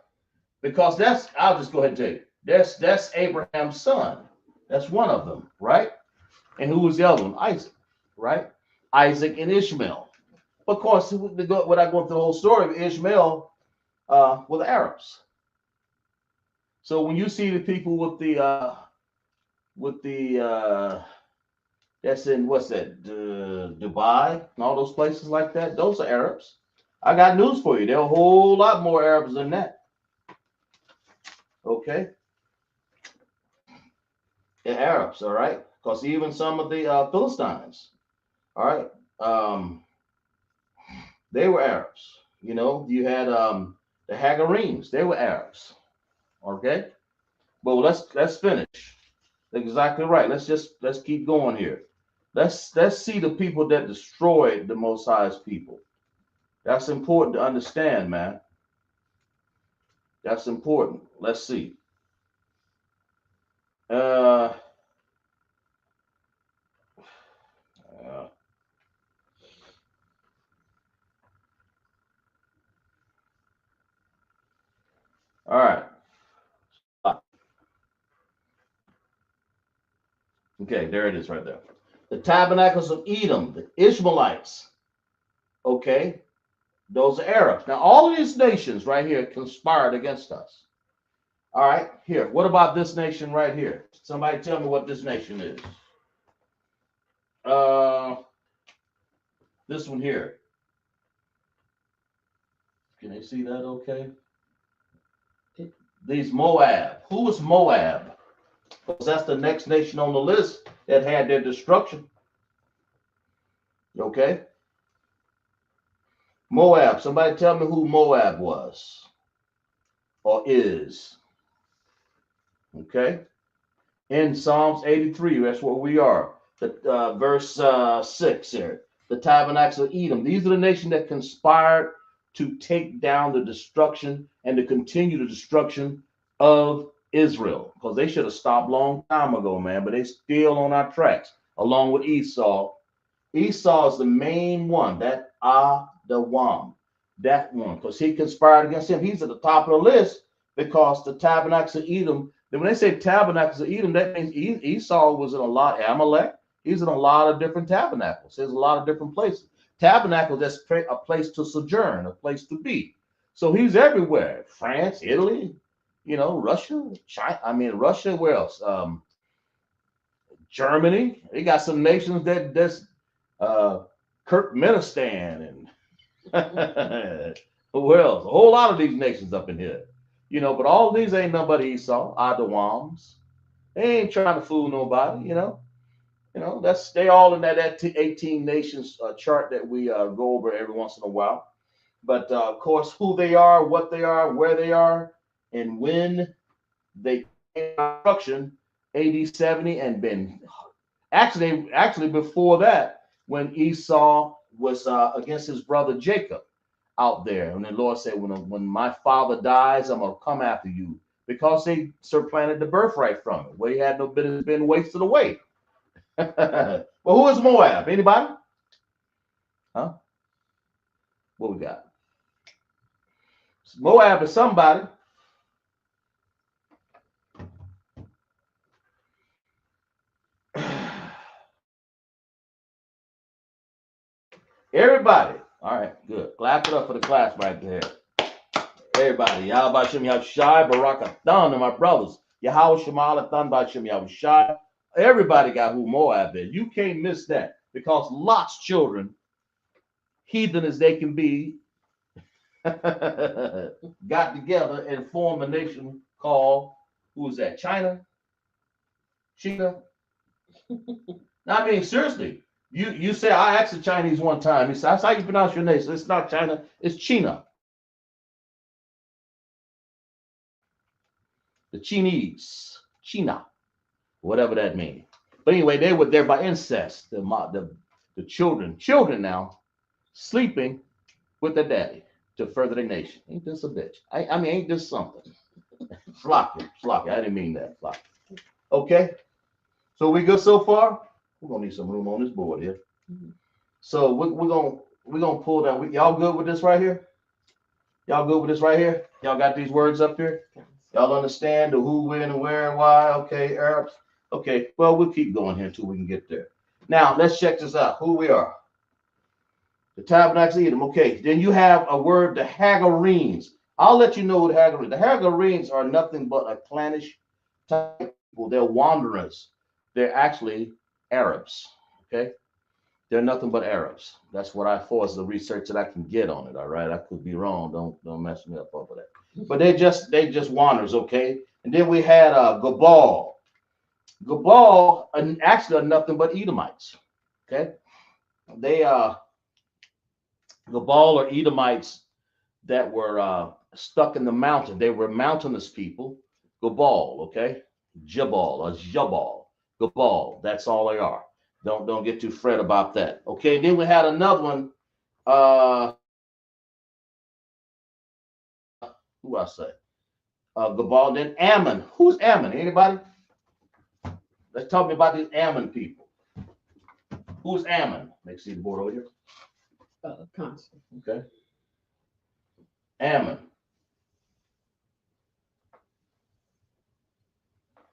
Speaker 1: Because that's, I'll just go ahead and tell you, that's Abraham's son. That's one of them, right? And who was the other one? Isaac, right? Isaac and Ishmael. Of course, without going through the whole story of Ishmael, were the Arabs. So when you see the people with the that's in what's that, Dubai and all those places like that, those are Arabs. I got news for you. There are a whole lot more Arabs than that. Okay, they're Arabs, all right. Because even some of the Philistines, all right, they were Arabs. You know, you had the Hagarenes, they were Arabs. Okay, but let's finish. Exactly right. Let's keep going here. Let's see the people that destroyed the Most High's people. That's important to understand, man. That's important. Let's see. Uh, uh all right. Okay, there it is right there. The tabernacles of Edom, the Ishmaelites. Okay, those are Arabs. Now, all of these nations right here conspired against us. All right, here. What about this nation right here? Somebody tell me what this nation is. Uh, this one here. Can they see that okay? These Moab. Who was Moab? Because that's the next nation on the list that had their destruction. Okay? Moab. Somebody tell me who Moab was or is. Okay? In Psalms 83, that's where we are. The verse 6 here. The tabernacles of Edom. These are the nations that conspired to take down the destruction and to continue the destruction of Israel. Because they should have stopped long time ago, man. But they still on our tracks, along with Esau. Esau is the main one, that Adawam, that one, because he conspired against him. He's at the top of the list because the tabernacles of Edom. Then when they say tabernacles of Edom, that means Esau was in a lot. Amalek, he's in a lot of different tabernacles. There's a lot of different places. Tabernacles, that's a place to sojourn, a place to be. So he's everywhere. France, Italy, you know, Russia, China. I mean, Russia. Where else? Germany. They got some nations that's Turkmenistan and who else? A whole lot of these nations up in here, you know. But all of these ain't nobody Esau, Adawams. They ain't trying to fool nobody, you know. You know, that's they all in that 18 nations chart that we go over every once in a while. But of course, who they are, what they are, where they are, and when they came destruction, AD 70, and been actually before that, when Esau was against his brother Jacob out there, and the Lord said, when my father dies, I'm gonna come after you, because they supplanted the birthright from it, where he had no business being wasted away. Well, who is Moab? Anybody? Huh? What we got? Moab is somebody. Everybody. All right, good. Clap it up for the class right there. Everybody, Yahweh Shem Yahushai, Barakathon, and my brothers. Yahweh Shemal Athan Bashem Yahushai. Everybody got who Moab is. You can't miss that because Lot's children, heathen as they can be, got together and formed a nation called, who is that? China? China? I mean, seriously. You say, I asked the Chinese one time. He said, that's how you pronounce your name. So it's not China, it's China. The Chinese, China, whatever that means. But anyway, they were there by incest. The children now sleeping with their daddy to further the nation. Ain't this a bitch? I mean, ain't this something? Flocky. I didn't mean that. Flocky. Okay. So we good so far? We're gonna need some room on this board here. Mm-hmm. So we're gonna pull down. Y'all good with this right here? Y'all good with this right here? Y'all got these words up here? Y'all understand the who, when, and where, and why? Okay, Arabs. Okay, well, we'll keep going here until we can get there. Now, let's check this out. Who we are. The Tabernacles of Edom. Okay, then you have a word, the Hagarenes. I'll let you know what Hagarenes. The Hagarenes are nothing but a clannish type people. They're wanderers. They're actually Arabs. Okay, they're nothing but Arabs. That's what I force the research that I can get on it. All right, I could be wrong. Don't mess me up over that. But they just wanderers. Okay, and then we had Gabal. Gabal actually are nothing but Edomites. Okay, they Gabal or Edomites that were stuck in the mountain. They were mountainous people. Gabal, okay, Jabal or Jabal, Gabal. That's all they are. Don't get too fret about that. Okay, then we had another one. Who I say? Gabal. Then Ammon. Who's Ammon? Anybody? Let's talk about these Ammon people. Who's Ammon? Let's see the board over here.
Speaker 2: Constant.
Speaker 1: Okay. Ammon.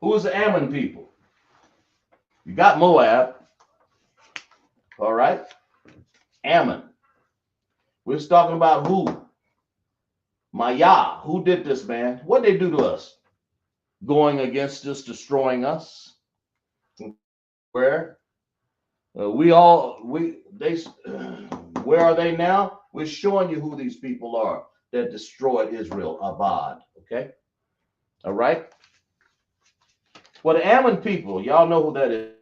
Speaker 1: Who is the Ammon people? You got Moab. All right. Ammon. We're talking about who? Maya. Who did this, man? What did they do to us? Going against us, destroying us. Where? Where are they now? We're showing you who these people are that destroyed Israel, Avad. Okay. All right. Well, the Ammon people, y'all know who that is.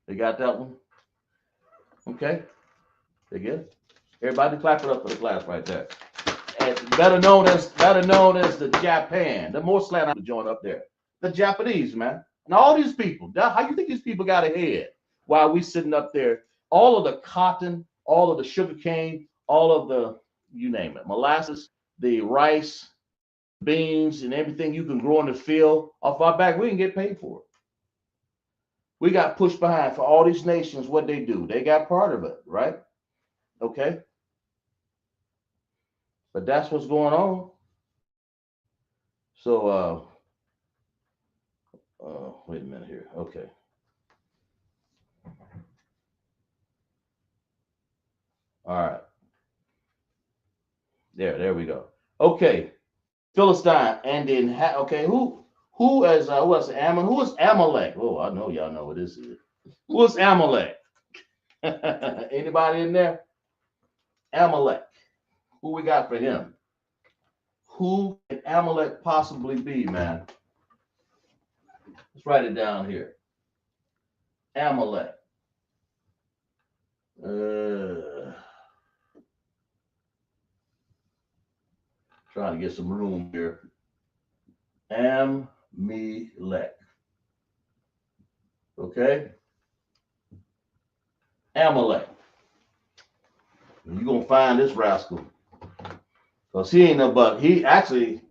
Speaker 1: They got that one? Okay. They good? Everybody clap it up for the class right there. And better known as the Japan. The more slant to join up there. The Japanese, man. And all these people. How you think these people got ahead while we sitting up there? All of the cotton, all of the sugar cane, all of the, you name it, molasses, the rice, beans, and everything you can grow in the field off our back, we can get paid for it. We got pushed behind for all these nations. What they do, they got part of it, right? Okay. But that's what's going on. So, wait a minute here. Okay. All right. There we go. Okay. Philistine, and then okay, who is what's Ammon? Who is Amalek? Oh, I know y'all know what this is. Who is Amalek? Anybody in there? Amalek. Who we got for him? Who can Amalek possibly be, man? Let's write it down here. Amalek. Trying to get some room here. Amalek. Okay? Amalek. You're going to find this rascal. Because he ain't no but. He actually,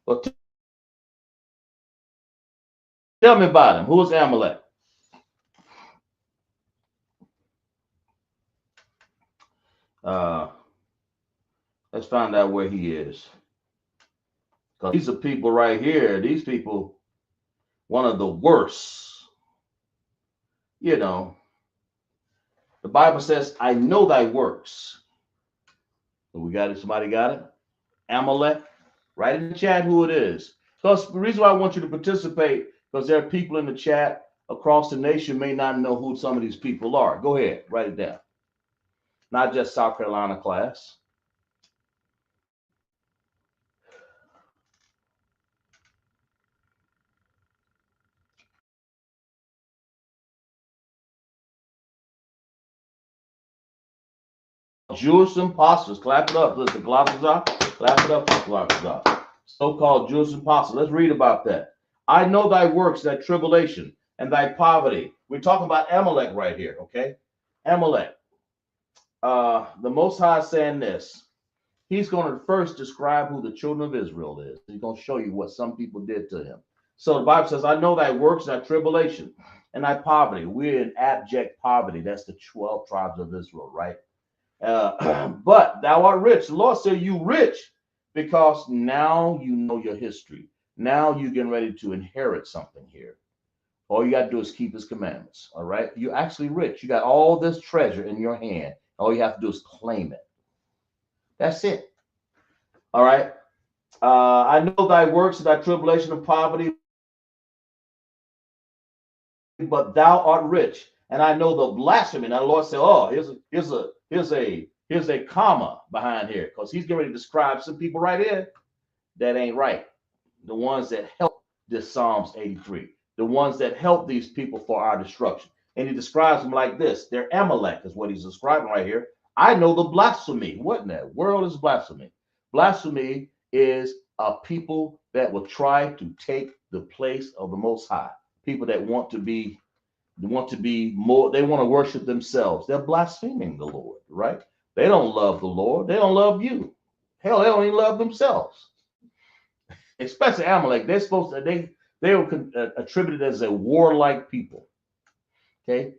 Speaker 1: well, tell me about him. Who is Amalek? Let's find out where he is. Because these are people right here. These people, one of the worst, you know, Bible says, I know thy works. So we got it. Somebody got it? Amalek. Write in the chat who it is. Because the reason why I want you to participate, because there are people in the chat across the nation may not know who some of these people are. Go ahead, write it down. Not just South Carolina class. Jewish imposters. Clap it up. Listen, Glazazar. Clap it up, Glazazar. So-called Jewish imposters. Let's read about that. I know thy works, thy tribulation, and thy poverty. We're talking about Amalek right here, okay? Amalek. The Most High is saying this. He's going to first describe who the children of Israel is. He's going to show you what some people did to him. So the Bible says, I know thy works, thy tribulation, and thy poverty. We're in abject poverty. That's the 12 tribes of Israel, right? But thou art rich. The Lord said, you rich, because now you know your history. Now you're getting ready to inherit something here. All you got to do is keep his commandments. All right. You're actually rich. You got all this treasure in your hand. All you have to do is claim it. That's it. All right. I know thy works and thy tribulation and poverty, but thou art rich. And I know the blasphemy. Now the Lord said, oh, here's a comma behind here, because he's getting ready to describe some people right here that ain't right. The ones that help this Psalms 83, the ones that help these people for our destruction. And he describes them like this. They're Amalek is what he's describing right here. I know the blasphemy. What in the world is blasphemy? Blasphemy is a people that will try to take the place of the Most High. People that want to be more, they want to worship themselves. They're blaspheming the Lord, right? They don't love the Lord. They don't love you. Hell, they don't even love themselves. Especially Amalek. They're supposed to, they were attributed as a warlike people. Okay.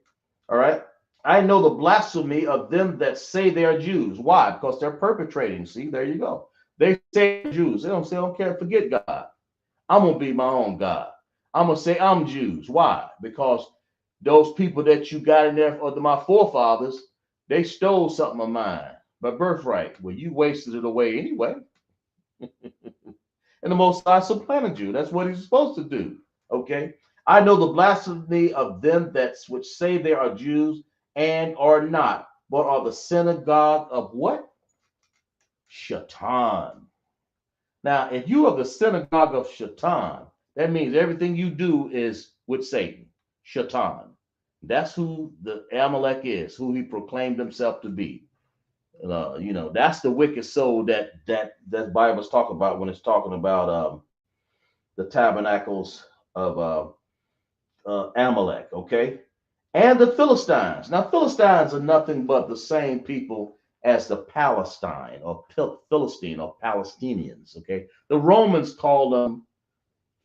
Speaker 1: All right. I know the blasphemy of them that say they are Jews. Why? Because they're perpetrating. See, there you go. They say Jews. They don't say, I don't care. Forget God. I'm going to be my own God. I'm going to say I'm Jews. Why? Because those people that you got in there, or my forefathers, they stole something of mine, my birthright. Well, you wasted it away anyway. And the Most High supplanted you. That's what he's supposed to do. Okay. I know the blasphemy of them that which say they are Jews and are not, but are the synagogue of what? Shaitan. Now, if you are the synagogue of Shaitan, that means everything you do is with Satan. Shaitan. That's who the Amalek is, who he proclaimed himself to be. That's the wicked soul that Bible's talking about when it's talking about the tabernacles of Amalek, okay? And the Philistines. Now, Philistines are nothing but the same people as the Palestine or Philistine or Palestinians, okay? The Romans call them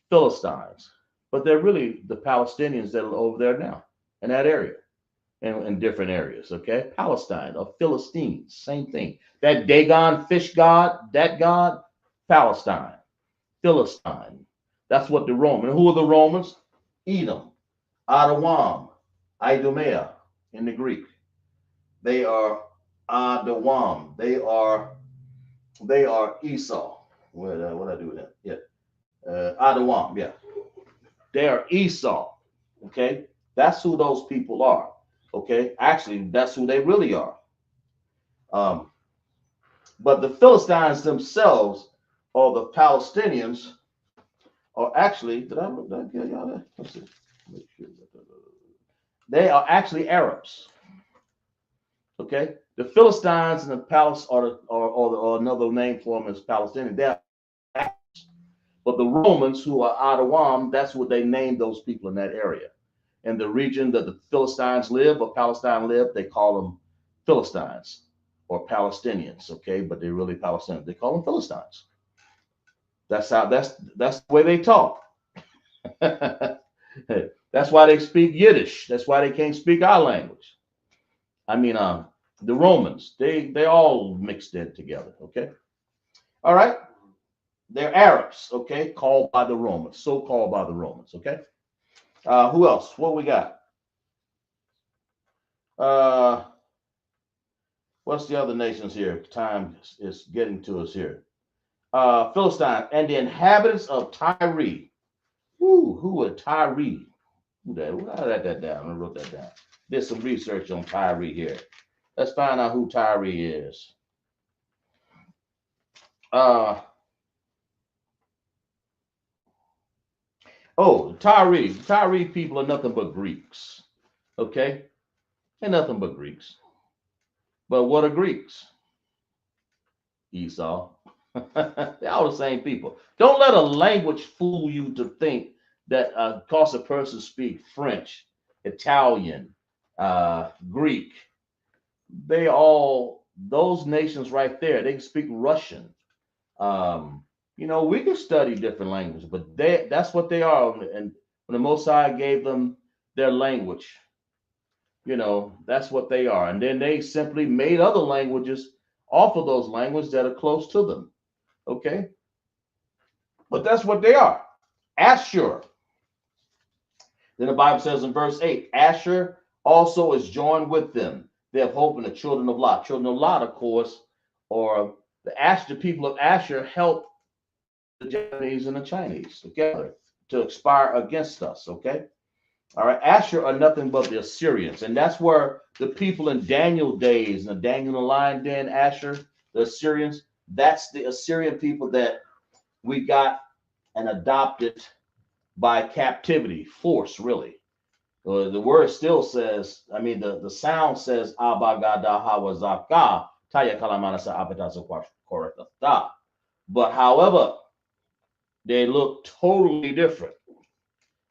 Speaker 1: Philistines, but they're really the Palestinians that are over there now in that area. In different areas, okay? Palestine or Philistines, same thing. That Dagon fish god, that god, Palestine, Philistine. That's what the Romans. Who are the Romans? Edom, Adawam, Idumea in the Greek. They are Adawam. They are Esau. What I do with that? Yeah, Adawam. Yeah, they are Esau. Okay, that's who those people are. Okay, actually, that's who they really are. But the Philistines themselves, or the Palestinians, are actually, did I get y'all that? Let's see. Make sure. They are actually Arabs. Okay, the Philistines and the Palestinians, or another name for them is Palestinian. They're Arabs. But the Romans, who are Adawam, that's what they named those people in that area. In the region that the Philistines live or Palestine live, they call them Philistines or Palestinians, okay? But they're really Palestinians. They call them Philistines. That's the way they talk. That's why they speak Yiddish. That's why they can't speak our language. I mean, the Romans, they all mixed in together, okay? All right. They're Arabs, okay? Called by the Romans, so called by the Romans, okay? Who else? What we got? What's the other nations here? Time is getting to us here. Philistine and the inhabitants of Tyre. Who are Tyre? Who that? I wrote that down. I wrote that down. Did some research on Tyre here. Let's find out who Tyre is. Tyre people are nothing but Greeks. Okay? They're nothing but Greeks. But what are Greeks? Esau. They're all the same people. Don't let a language fool you to think that cause a person speak French, Italian, Greek. They all, those nations right there, they can speak Russian. We can study different languages, but that's what they are. And when the Most High gave them their language, that's what they are. And then they simply made other languages off of those languages that are close to them. Okay? But that's what they are. Asher. Then the Bible says in verse 8, Asher also is joined with them. They have hope in the children of Lot. Children of Lot, of course, or the people of Asher help the Japanese and the Chinese together to conspire against us. Okay? All right, Asher are nothing but the Assyrians. And that's where the people in Daniel days, and the Daniel and the lion den, Asher, the Assyrians, that's the Assyrian people that we got and adopted by captivity, force, really. The word still says, the sound says, Abagada Hawazaka, Taya Kalamanasa Apatasa Koratata. But however, they look totally different.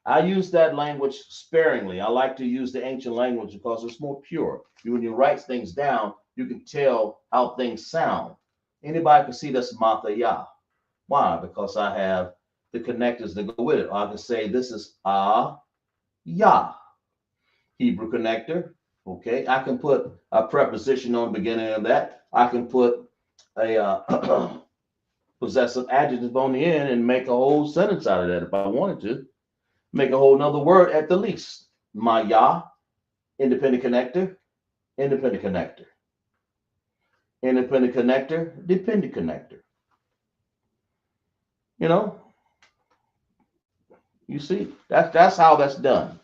Speaker 1: I use that language sparingly. I like to use the ancient language because it's more pure. When you write things down, you can tell how things sound. Anybody can see this Matha Yah. Why? Because I have the connectors that go with it. I can say this is Yah, Hebrew connector. Okay, I can put a preposition on the beginning of that. I can put a possessive adjective on the end and make a whole sentence out of that if I wanted to. Make a whole nother word at the least. Maya, independent connector, independent connector. Independent connector, dependent connector. You see, that's how that's done.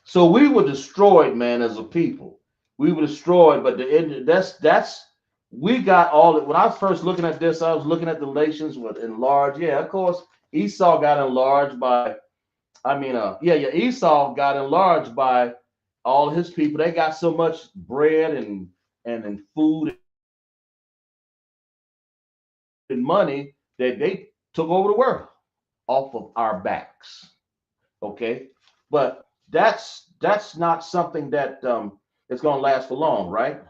Speaker 1: So we were destroyed, man, as a people. We were destroyed, but the end that's we got all it. When I was first looking at this, I was looking at the nations with enlarged. Yeah, of course, Esau got enlarged by Esau got enlarged by all his people. They got so much bread and food and money that they took over the world off of our backs. Okay, but that's not something that is gonna last for long, right?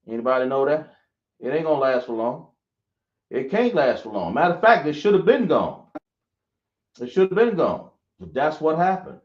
Speaker 1: Anybody know that? It ain't gonna last for long. It can't last for long. Matter of fact, it should have been gone. It should have been gone. But that's what happened.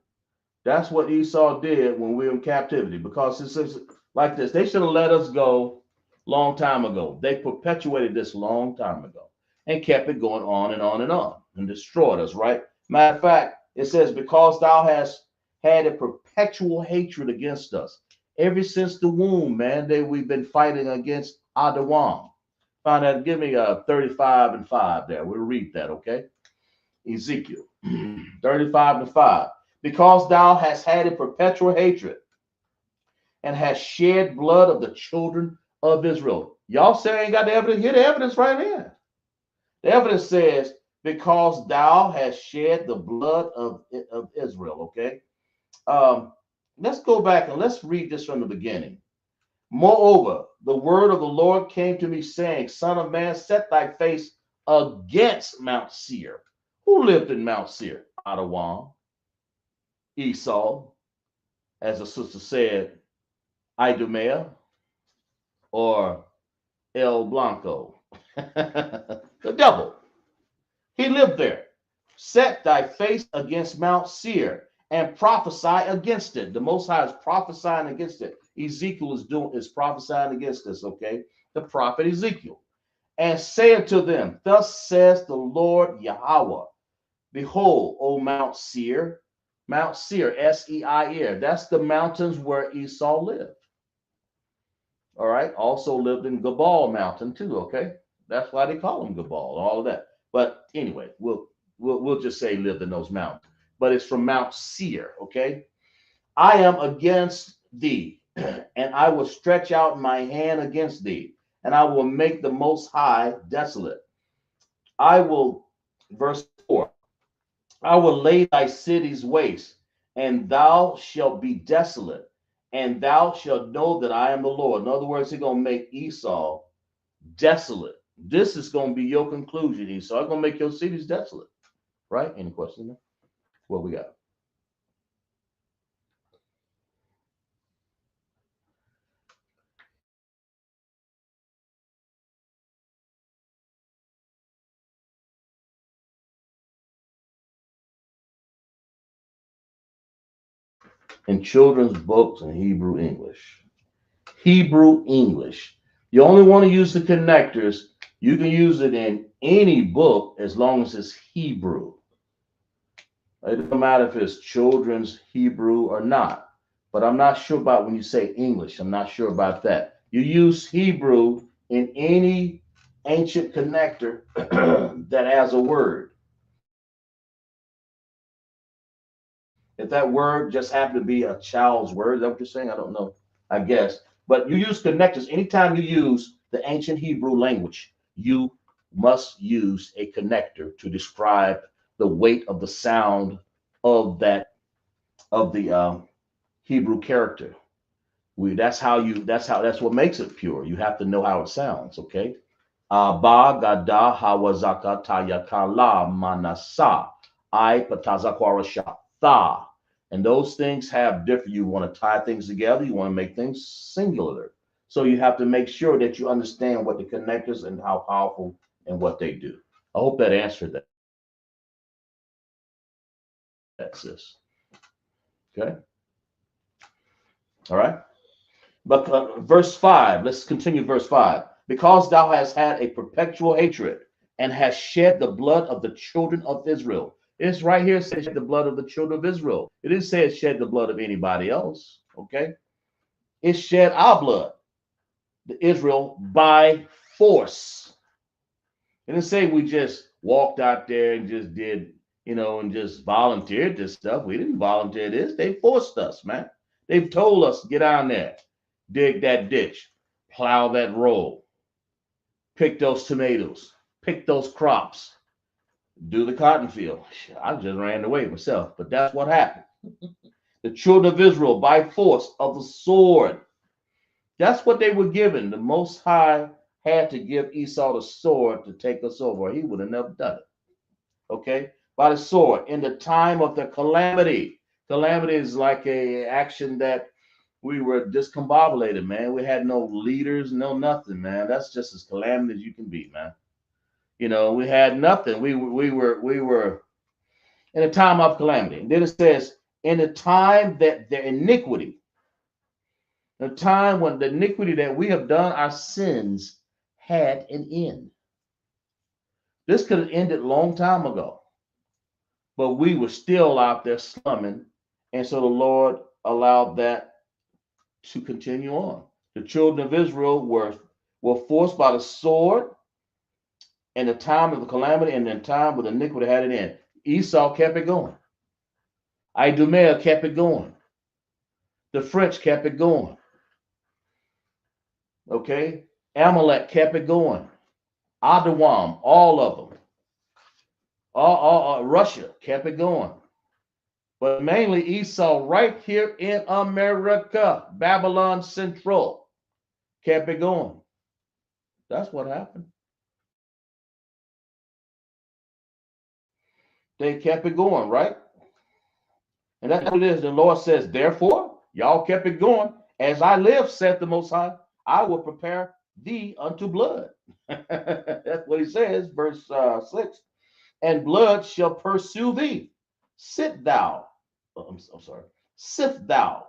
Speaker 1: That's what Esau did when we were in captivity, because it's like this. They should have let us go long time ago. They perpetuated this long time ago and kept it going on and on and on and destroyed us, right? Matter of fact, it says, because thou hast had a perpetual hatred against us. Ever since the womb, man, we've been fighting against Adawam. Find that, give me 35 and 5 there. We'll read that, okay? Ezekiel 35 and 5. Because thou hast had a perpetual hatred and hast shed blood of the children of Israel. Y'all say I ain't got the evidence. Here the evidence right here. The evidence says, because thou hast shed the blood of Israel. Okay. Let's go back and let's read this from the beginning. Moreover, the word of the Lord came to me, saying, Son of man, set thy face against Mount Seir. Who lived in Mount Seir? Adawam. Esau, as the sister said, Idumea, or El Blanco, the devil. He lived there. Set thy face against Mount Seir and prophesy against it. The Most High is prophesying against it. Ezekiel is prophesying against this, okay? The prophet Ezekiel. And say unto them, thus says the Lord Yahweh, behold, O Mount Seir, S-E-I-R, that's the mountains where Esau lived. all right, also lived in Gabal Mountain too. Okay, that's why they call him Gabal, all of that. But anyway, we'll just say lived in those mountains. But it's from Mount Seir. Okay, I am against thee, and I will stretch out my hand against thee, and I will make the Most High desolate. I will, verse 4, I will lay thy cities waste, and thou shalt be desolate, and thou shalt know that I am the Lord. In other words, he's going to make Esau desolate. This is going to be your conclusion, Esau. I'm going to make your cities desolate. Right? Any questions? What we got? In children's books in Hebrew English. Hebrew English. You only want to use the connectors. You can use it in any book as long as it's Hebrew. It doesn't matter if it's children's Hebrew or not. But I'm not sure about when you say English. I'm not sure about that. You use Hebrew in any ancient connector that has a word. If that word just happened to be a child's word, is that what you're saying? I don't know. I guess. But you use connectors. Anytime you use the ancient Hebrew language, you must use a connector to describe the weight of the sound of that of the Hebrew character. That's what makes it pure. You have to know how it sounds, okay? Ba gada hawazaka tayakala manasa. I patazakwara tha. And those things have different. You want to tie things together, you want to make things singular. So you have to make sure that you understand what the connectors and how powerful and what they do. I hope that answered that, sis. Okay. All right. But verse 5, let's continue verse 5. Because thou hast had a perpetual hatred and hast shed the blood of the children of Israel. It's right here, it says the blood of the children of Israel. It didn't say it shed the blood of anybody else. Okay. It shed our blood, the Israel, by force. It didn't say we just walked out there and just did, and just volunteered this stuff. We didn't volunteer this. They forced us, man. They've told us to get down there, dig that ditch, plow that row, pick those tomatoes, pick those crops, do the cotton field. I just ran away myself, but that's what happened. The children of Israel by force of the sword. That's what they were given. The Most High had to give Esau the sword to take us over. He would have never done it. Okay? By the sword in the time of the calamity. Calamity is like a action that we were discombobulated, man. We had no leaders, no nothing, man. That's just as calamity as you can be, man. We had nothing. We were in a time of calamity. And then it says, in the time that the iniquity, the time when the iniquity that we have done, our sins had an end. This could have ended a long time ago, but we were still out there slumming. And so the Lord allowed that to continue on. The children of Israel were forced by the sword in the time of the calamity and the time when the iniquity had it in. Esau kept it going. Idumea kept it going. The French kept it going. Okay? Amalek kept it going. Adawam, all of them. Russia kept it going. But mainly Esau right here in America, Babylon Central, kept it going. That's what happened. They kept it going, right? And that's what it is. The Lord says, therefore, y'all kept it going. As I live, saith the Most High, I will prepare thee unto blood. That's what he says, verse 6. And blood shall pursue thee. Sit thou, I'm sorry, sift thou,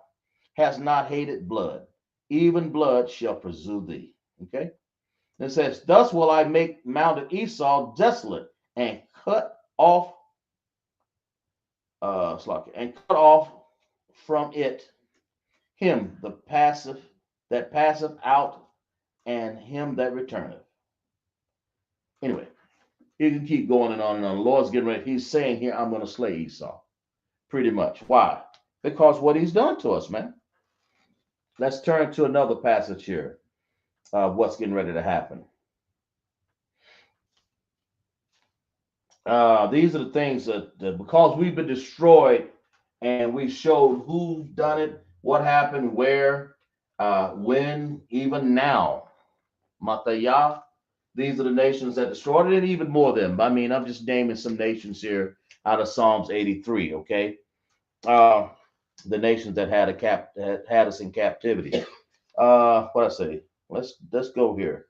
Speaker 1: has not hated blood, even blood shall pursue thee. Okay? And it says, thus will I make mounted Esau desolate and cut off and cut off from it him the passive that passeth out, and him that returneth. Anyway, you can keep going and on and on. The Lord's getting ready. He's saying here, I'm going to slay Esau. Pretty much. Why? Because what he's done to us, man. Let's turn to another passage here. What's getting ready to happen. These are the things that because we've been destroyed and we showed who's done it, what happened, where, when, even now. Matayah, these are the nations that destroyed it, and even more of them. I mean, I'm just naming some nations here out of Psalms 83, okay? The nations that had us in captivity. What I say? Let's go here.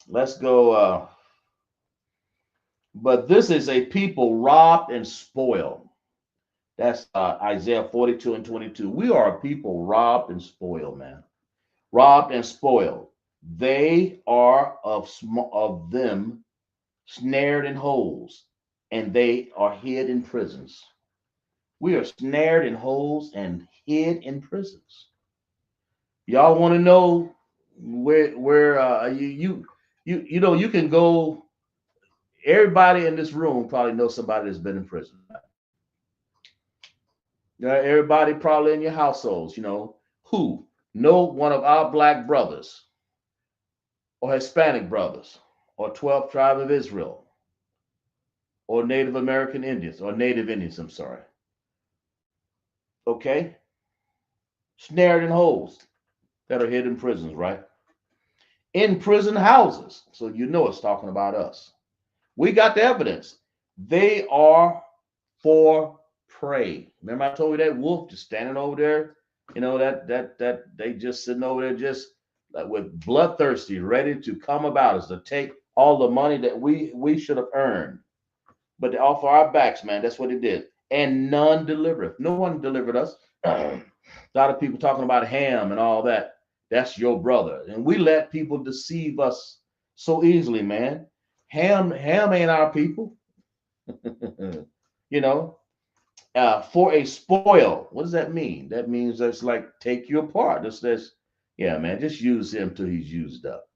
Speaker 1: Let's go. But this is a people robbed and spoiled. That's Isaiah 42 and 22. We are a people robbed and spoiled, man. Robbed and spoiled. They are of them snared in holes, and they are hid in prisons. We are snared in holes and hid in prisons. Y'all want to know where you know you can go. Everybody in this room probably knows somebody that's been in prison. Everybody probably in your households, who know one of our black brothers or Hispanic brothers or 12th tribe of Israel or Native American Indians or Native Indians, I'm sorry. Okay? Snared in holes that are hid in prisons, right? In prison houses. So you know it's talking about us. We got the evidence. They are for prey. Remember I told you that wolf just standing over there, that they just sitting over there just like with bloodthirsty, ready to come about us to take all the money that we should have earned. But they off our backs, man. That's what it did. And none delivereth. No one delivered us. A lot of people talking about Ham and all that. That's your brother. And we let people deceive us so easily, man. Ham ain't our people. you know, for a spoil. What does that mean? That means that's like take you apart. Yeah, man, just use him till he's used up.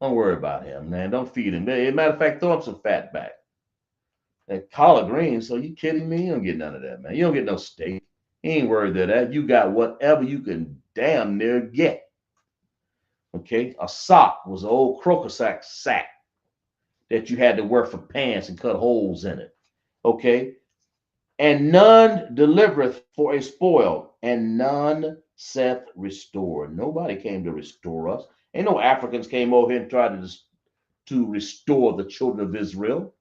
Speaker 1: Don't worry about him, man. Don't feed him. As a matter of fact, throw him some fat back. That collard greens, so you kidding me? You don't get none of that, man. You don't get no steak. He ain't worried of that. You got whatever you can damn near get. Okay, a sock was an old croaker sack that you had to wear for pants and cut holes in it. Okay, and none delivereth for a spoil, and none saith restore. Nobody came to restore us. Ain't no Africans came over here and tried to restore the children of Israel.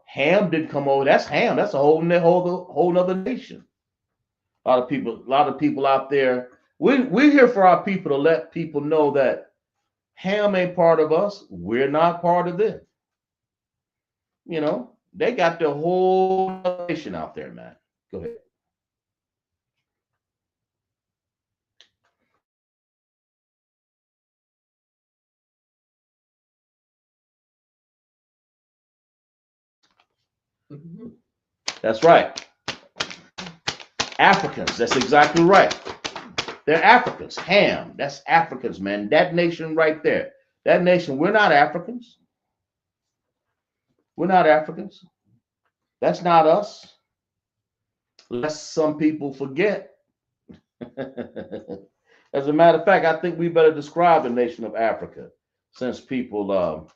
Speaker 1: Ham didn't come over. That's Ham. That's a whole other nation. A lot of people out there. We're here for our people to let people know that Ham ain't part of us. We're not part of them. They got their whole nation out there, man. Go ahead.
Speaker 2: Mm-hmm.
Speaker 1: That's right. Africans. That's exactly right. They're Africans. Ham. That's Africans, man. That nation right there. That nation. We're not Africans. We're not Africans. That's not us. Lest some people forget. As a matter of fact, I think we better describe the nation of Africa, since people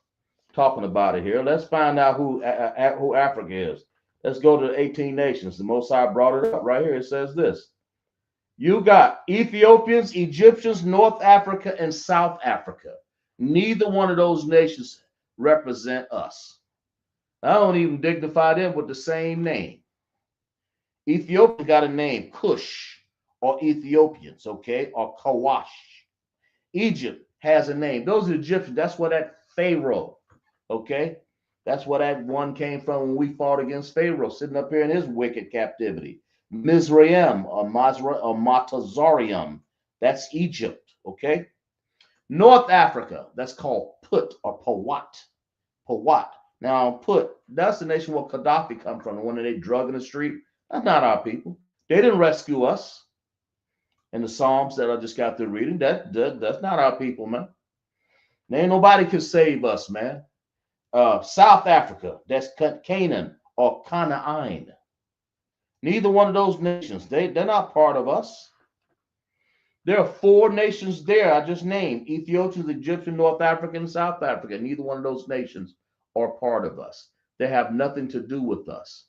Speaker 1: talking about it here. Let's find out who Africa is. Let's go to the 18 nations. The Most High brought it up right here. It says this. You got Ethiopians, Egyptians, North Africa, and South Africa. Neither one of those nations represent us. I don't even dignify them with the same name. Ethiopia got a name, Cush, or Ethiopians, okay, or Kawash. Egypt has a name. Those are Egyptians. That's where that Pharaoh, okay, that's where that one came from when we fought against Pharaoh, sitting up here in his wicked captivity. Mizraim or Matazarium, that's Egypt, okay. North Africa, that's called Put or Pawat. Pawat. Now, Put, that's the nation where Gaddafi come from, the one that they drug in the street. That's not our people. They didn't rescue us. in the Psalms that I just got through reading. That's not our people, man. There ain't nobody can save us, man. South Africa, that's Canaan or Canaan. Neither one of those nations, they're not part of us. There are 4 nations there I just named: Ethiopians, Egyptian, North African, and South Africa. Neither one of those nations are part of us. They have nothing to do with us.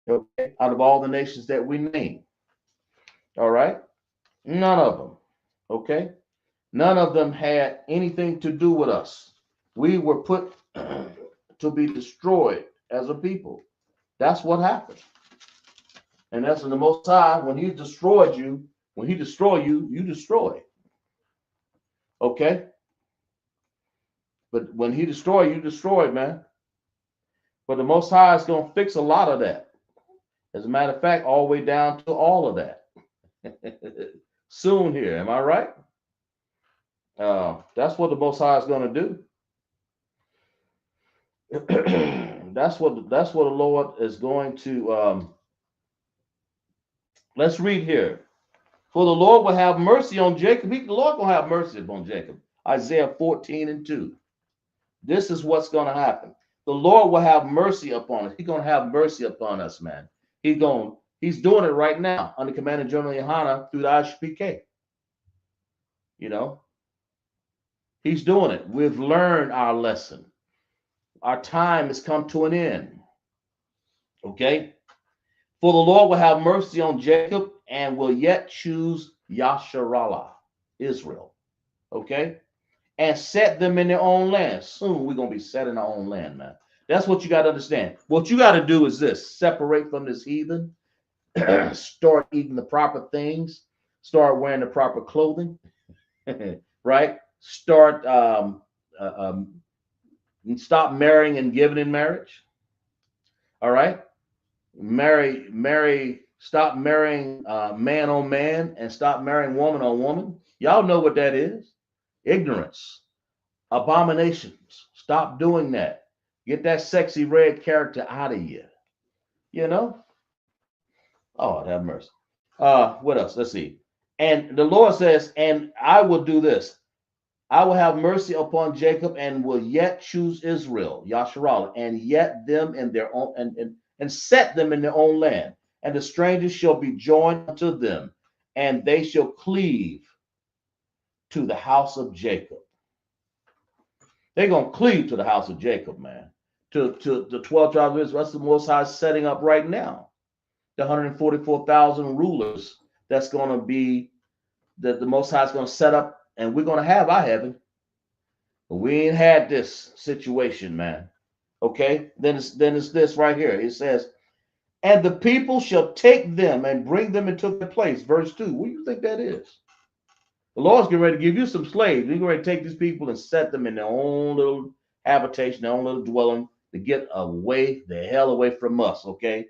Speaker 1: Okay? Out of all the nations that we name. All right? None of them. Okay? None of them had anything to do with us. We were put to be destroyed as a people. That's what happened. And that's in the Most High. When he destroyed you, when he destroy you, you destroy. Okay? But when he destroy you, destroy, man. But the Most High is going to fix a lot of that. As a matter of fact, all the way down to all of that. Soon here, am I right? That's what the Most High is going to do. That's what the Lord is going to. Let's read here. For the Lord will have mercy on Jacob. The Lord will have mercy upon Jacob. Isaiah 14:2. This is what's going to happen. The Lord will have mercy upon us. He's going to have mercy upon us, man. He's doing it right now under command of General Yohana through the ISUPK. You know, he's doing it. We've learned our lesson. Our time has come to an end. Okay? For the Lord will have mercy on Jacob and will yet choose Yasharallah, Israel. Okay? And set them in their own land. Soon we're going to be set in our own land, man. That's what you got to understand. What you got to do is this: separate from this heathen, start eating the proper things, start wearing the proper clothing, right? Start, stop marrying and giving in marriage. All right? Stop marrying man on man and stop marrying woman on woman. Y'all know what that is. Ignorance, abominations. Stop doing that. Get that sexy red character out of you. You know? Oh, have mercy. What else? Let's see. And the Lord says, and I will do this. I will have mercy upon Jacob and will yet choose Israel, Yasharal, and yet them in their own and set them in their own land. And the strangers shall be joined unto them, and they shall cleave to the house of Jacob. They're going to cleave to the house of Jacob, man. To the 12 tribes of Israel. That's the Most High setting up right now. The 144,000 rulers that's going to be, that the Most High is going to set up, and we're going to have our heaven. But we ain't had this situation, man. Okay? Then it's this right here. It says, and the people shall take them and bring them into their place. Verse 2. What do you think that is? The Lord's getting ready to give you some slaves. He's going to take these people and set them in their own little habitation, their own little dwelling, to get away, the hell away from us, okay?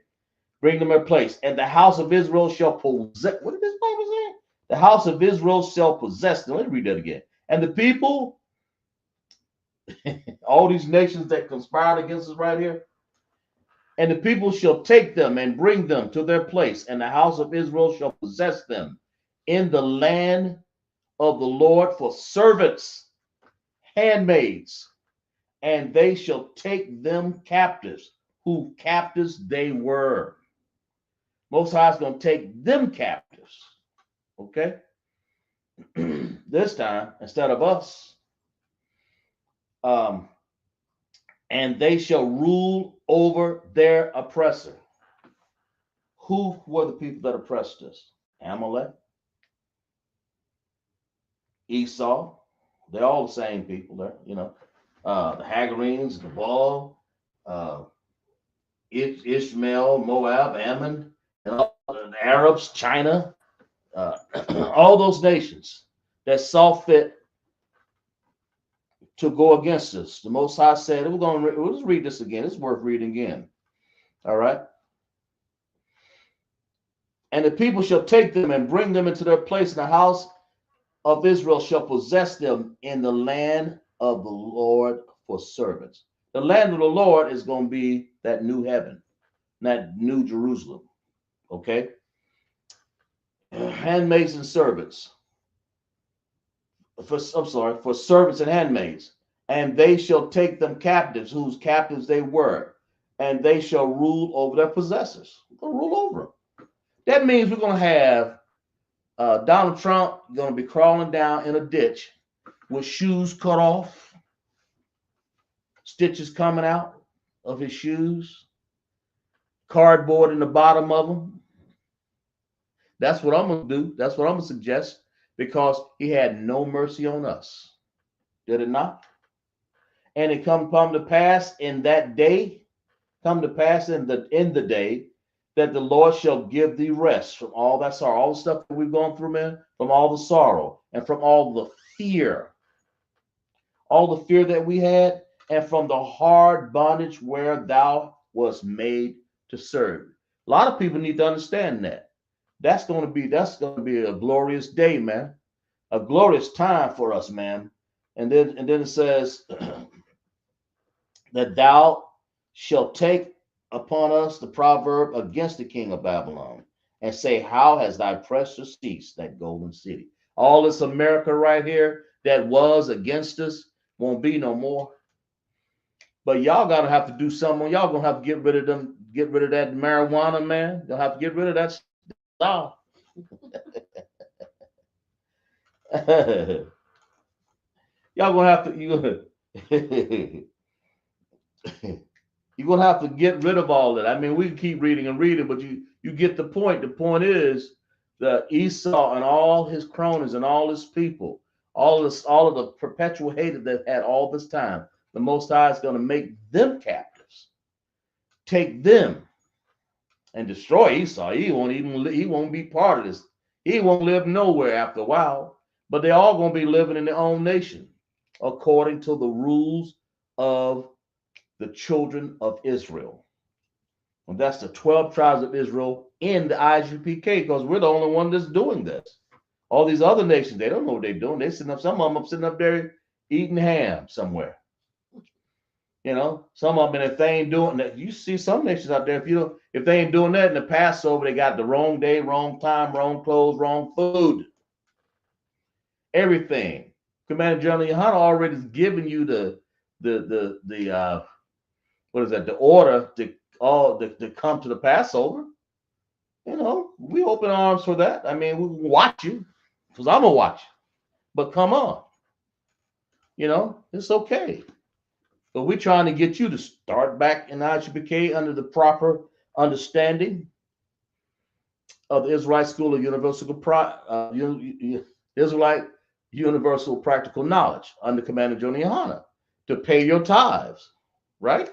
Speaker 1: Bring them in place. And the house of Israel shall possess. What did this Bible say? The house of Israel shall possess them. Let me read that again. And the people, all these nations that conspired against us right here, and the people shall take them and bring them to their place, and the house of Israel shall possess them in the land of the Lord for servants, handmaids, and they shall take them captives, who captives they were. Most High is going to take them captives, okay? This time, instead of us. And they shall rule over their oppressor. Who were the people that oppressed us? Amalek, Esau. They're all the same people there, you know. The Hagarenes, the Baal, Ishmael, Moab, Ammon, and all the Arabs, China, all those nations that saw fit to go against us. The Most High said, we'll just read this again. It's worth reading again. All right. And the people shall take them and bring them into their place, in the house of Israel shall possess them in the land of the Lord for servants. The land of the Lord is going to be that new heaven, that new Jerusalem. Okay. handmaids and servants. For servants and handmaids, and they shall take them captives, whose captives they were, and they shall rule over their possessors. We're gonna rule over them. That means we're gonna have Donald Trump gonna be crawling down in a ditch with shoes cut off, stitches coming out of his shoes, cardboard in the bottom of them. That's what I'm gonna do. That's what I'm gonna suggest because he had no mercy on us. Did it not? And it come to pass in that day, come to pass in the day that the Lord shall give thee rest from all that sorrow, all the stuff that we've gone through, man, from all the sorrow and from all the fear that we had, and from the hard bondage where thou was made to serve. A lot of people need to understand that. That's going to be a glorious day, man. A glorious time for us, man. And then it says that thou shalt take upon us the proverb against the king of Babylon and say, how has thy pressure ceased, that golden city? All this America right here that was against us won't be no more. But y'all gotta have to do something. Y'all gonna have to get rid of them, get rid of that marijuana, man. You'll have to get rid of that stuff. Y'all gonna have to you're gonna have to get rid of all that. I mean, we can keep reading and reading, but you get the point. The point is that Esau and all his cronies and all his people, all of the perpetual hatred they've had all this time, the Most High is going to make them captives, take them, and destroy Esau. He won't be part of this. He won't live nowhere after a while. But they all gonna be living in their own nation, according to the rules of the children of Israel. And that's the 12 tribes of Israel in the ISUPK, because we're the only one that's doing this. All these other nations, they don't know what they're doing. They sitting up, some of them sitting up there eating ham somewhere. You know, some of them, and if they ain't doing that, you see some nations out there, if they ain't doing that in the Passover, they got the wrong day, wrong time, wrong clothes, wrong food, everything. Commander General Yohana already has given you the what is that, the order to come to the Passover. You know, we open arms for that. I mean, we watch you, because I'm gonna watch you. But come on, you know, it's okay. But we're trying to get you to start back in ISUPK under the proper understanding of the Israelite School of Israelite Universal Practical Knowledge under Commander General Yohana, to pay your tithes, right?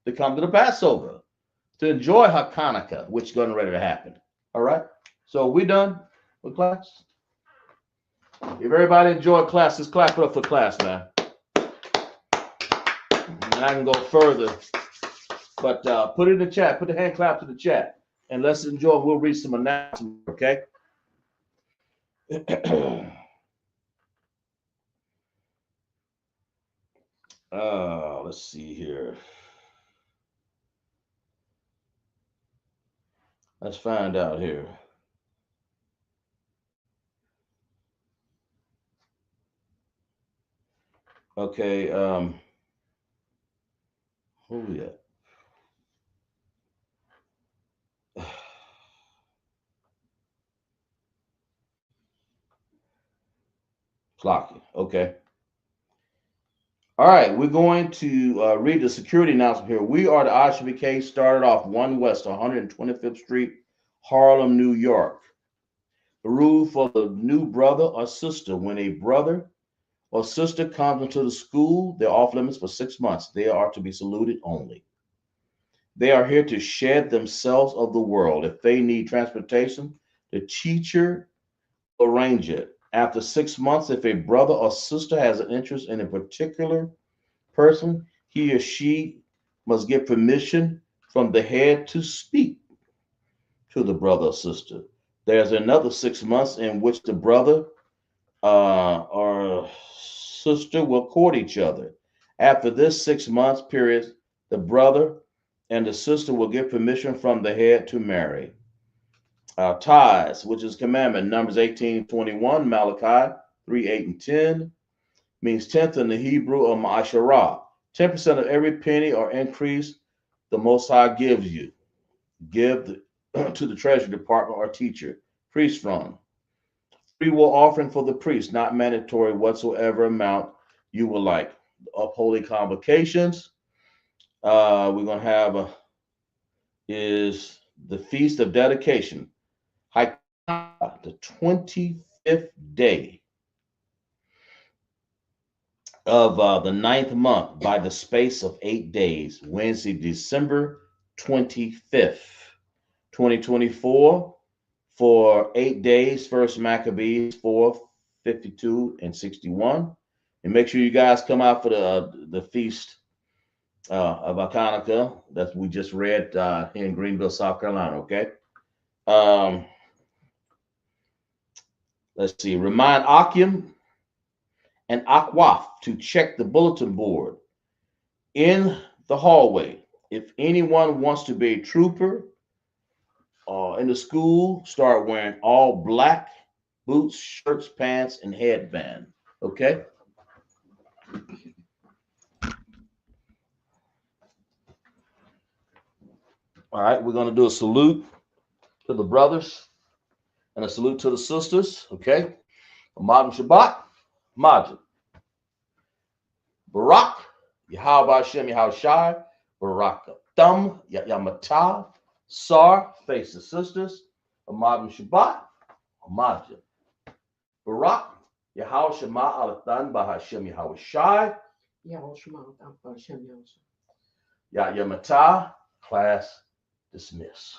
Speaker 1: To come to the Passover, to enjoy Hanukkah, which is going ready to happen. All right. So we done with class. If everybody enjoyed class, just clap it up for class, man. And I can go further, but put it in the chat. Put the hand clap to the chat, and let's enjoy. We'll read some announcements, okay? Let's see here. Let's find out here. Okay. Who we at? Clocky. Okay. All right. We're going to read the security announcement here. We are the ISUPK, started off 1 West 125th Street, Harlem, New York. The rule for the new brother or sister: when a brother or sister comes into the school, they're off limits for 6 months. They are to be saluted only. They are here to shed themselves of the world. If they need transportation, the teacher will arrange it. After 6 months, if a brother or sister has an interest in a particular person, he or she must get permission from the head to speak to the brother or sister. There's another 6 months in which the brother or sister will court each other. After this 6 months period, the brother and the sister will get permission from the head to marry. Tithes, which is commandment, Numbers 18:21, Malachi 3:8 and 10, means tenth in the Hebrew of ma'asharah. 10% of every penny or increase the Most High gives you. Give to the treasury department or teacher, priest fund. Free will offering for the priest, not mandatory whatsoever amount you would like. Upholy convocations. We're going to have is the Feast of Dedication, the 25th day of the ninth month by the space of 8 days, Wednesday, December 25th, 2024, for 8 days, First Maccabees 4:52 and 61. And make sure you guys come out for the feast of Hanukkah that we just read here in Greenville, South Carolina. Okay. Um, let's see. Remind Akim and Akwaf to check the bulletin board in the hallway. If anyone wants to be a trooper in the school, start wearing all black boots, shirts, pants, and headband. Okay. All right. We're going to do a salute to the brothers and a salute to the sisters. Okay. Madam Shabbat, Majid. Barak, Yahweh Hashem Yahushai, Baraka. Thumb, Yamata, Sar, face the sisters. Madam Shabbat, Majid. Barak, Yahweh Shema Alathan Bahashem Yahushai. Yamata, class dismiss.